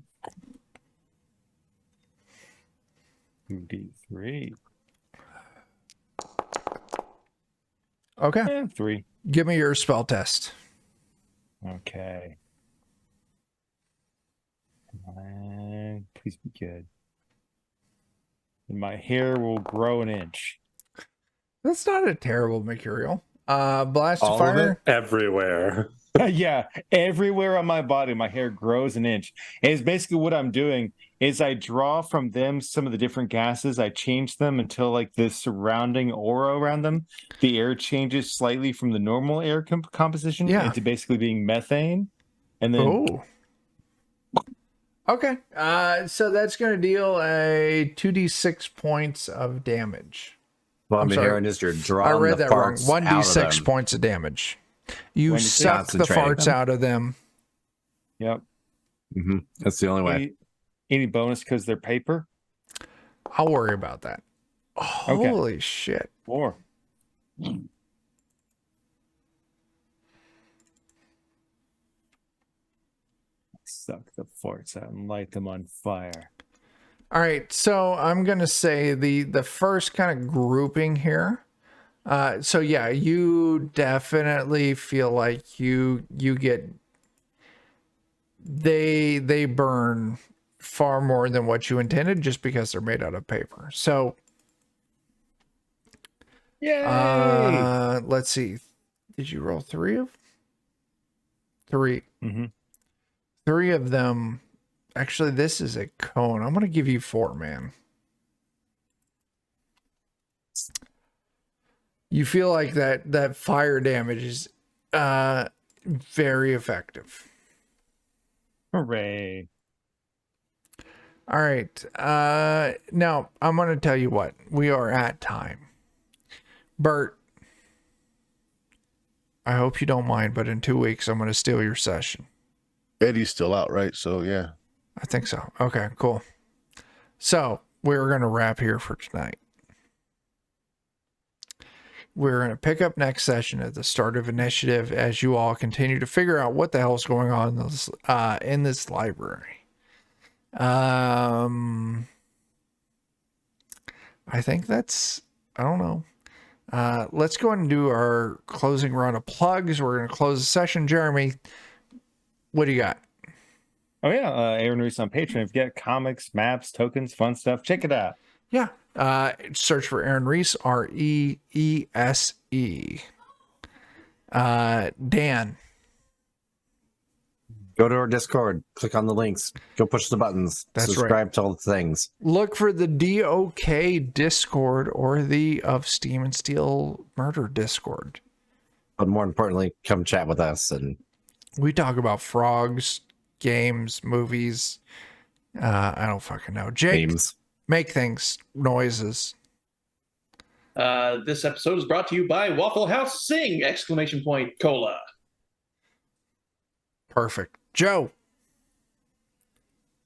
2d3. Okay. Yeah, 3. Give me your spell test. Okay. Come on. Please be good. And my hair will grow an inch. That's not a terrible mercurial. Blast of All of fire. Everywhere. Yeah, everywhere on my body, my hair grows an inch. And it's basically what I'm doing is I draw from them some of the different gases. I change them until like the surrounding aura around them, the air changes slightly from the normal air composition into basically being methane. And then Okay. So that's going to deal a 2d6 points of damage. Well, I'm sorry. hearing is you're drawing I read the that wrong. farts out of 1d6 them. points of damage. You When you suck the concentrating farts them. out of them. yep. That's the only way. Any bonus because they're paper? I'll worry about that. Holy shit. 4. Suck the farts out and light them on fire. All right, so I'm gonna say the first kind of grouping here. So yeah, you definitely feel like you get they burn far more than what you intended just because they're made out of paper. So Yay! let's see. Did you roll 3 of 3? Mm-hmm. 3 of them. Actually, this is a cone. I'm going to give you 4, man. You feel like that fire damage is very effective. Hooray. All right. Now, I'm going to tell you what. We are at time. Bert, I hope you don't mind, but in 2 weeks, I'm going to steal your session. Eddie's still out, right? So yeah. I think so. Okay, cool. So we're going to wrap here for tonight. We're going to pick up next session at the start of initiative as you all continue to figure out what the hell's going on in this library. I think that's, I don't know. Let's go ahead and do our closing round of plugs. We're going to close the session. Jeremy, what do you got? Oh yeah, Aaron Reese on Patreon. If you get comics, maps, tokens, fun stuff, check it out. Yeah. Search for Aaron Reese, Reese. Dan. Go to our Discord, click on the links, go push the buttons, That's subscribe to all the things. Look for the DOK Discord or the Of Steam and Steel Murder Discord. But more importantly, come chat with us. And We talk about frogs, games, movies. I don't fucking know. Jake, memes. make things, noises. This episode is brought to you by Waffle House Sing! Cola. Perfect. Joe.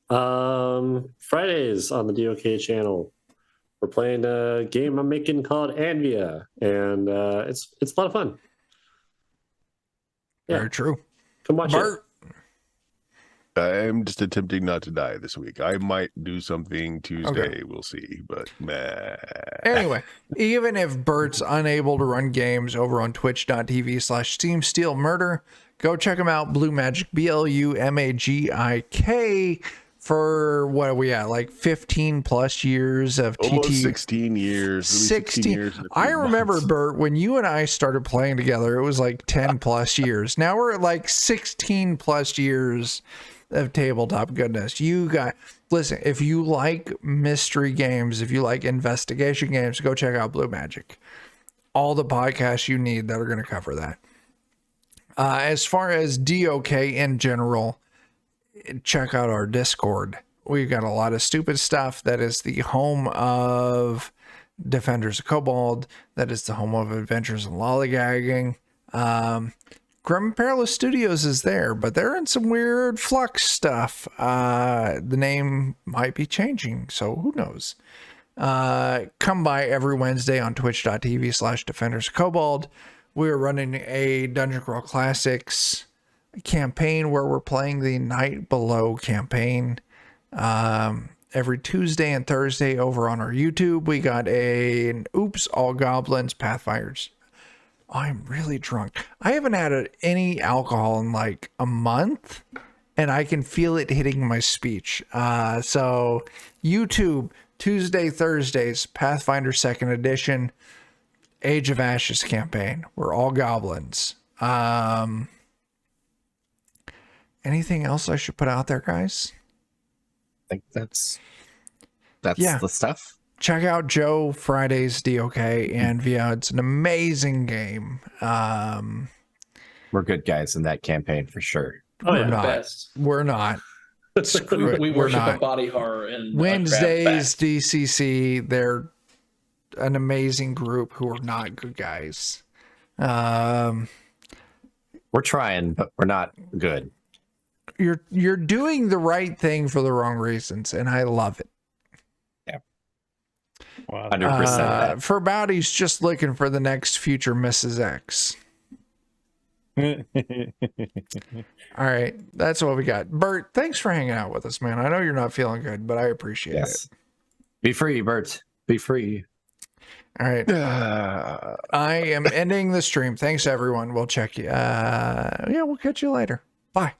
Fridays on the DOK channel. we're playing a game I'm making called Anvia, and it's a lot of fun. Yeah, Very true. come watch Bert, I'm just attempting not to die this week. I might do something Tuesday. Okay. We'll see. But meh. anyway, even if Bert's unable to run games over on twitch.tv/Steam Steel Murder, go check him out. Blue Magic, BLUMAGIK, for what are we at? Like 15 plus years of Almost TT. 16 years. It'll be 16 years in a I few remember, months. Bert, when you and I started playing together, it was like 10 plus years. Now we're at like 16 plus years of tabletop goodness. Listen, if you like mystery games, if you like investigation games, go check out Blue Magic. All the podcasts you need that are going to cover that. As far as DOK in general, check out our Discord. We've got a lot of stupid stuff. That is the home of Defenders of Cobalt. That is the home of Adventures in Lollygagging. Grim and Perilous Studios is there, but they're in some weird flux stuff. The name might be changing, so who knows? Come by every Wednesday on twitch.tv/Defenders of Cobalt. We're running a Dungeon Crawl Classics campaign where we're playing the Night Below campaign every Tuesday and Thursday over on our YouTube. We got an Oops All Goblins Pathfinders. I'm really drunk. I haven't had any alcohol in like a month, and I can feel it hitting my speech. So YouTube, Tuesday, Thursdays, Pathfinder 2nd Edition, Age of Ashes campaign. We're all goblins. Anything else I should put out there, guys? I think that's Yeah. the stuff. Check out Joe Friday's DOK and Via. It's an amazing game. We're good guys in that campaign for sure. Oh We're yeah, not. Best. We're not. Screw it. We We're worship a not. body horror and Wednesdays, DCC, they're an amazing group who are not good guys. We're trying, but we're not good. You're doing the right thing for the wrong reasons, and I love it. 100%. For Bowdy's just looking for the next future Mrs. X. All right, that's what we got. Bert, thanks for hanging out with us, man. I know you're not feeling good, but I appreciate it. Be free, Bert. Be free. All right. I am ending the stream. Thanks, everyone. We'll check you. Yeah, we'll catch you later. Bye.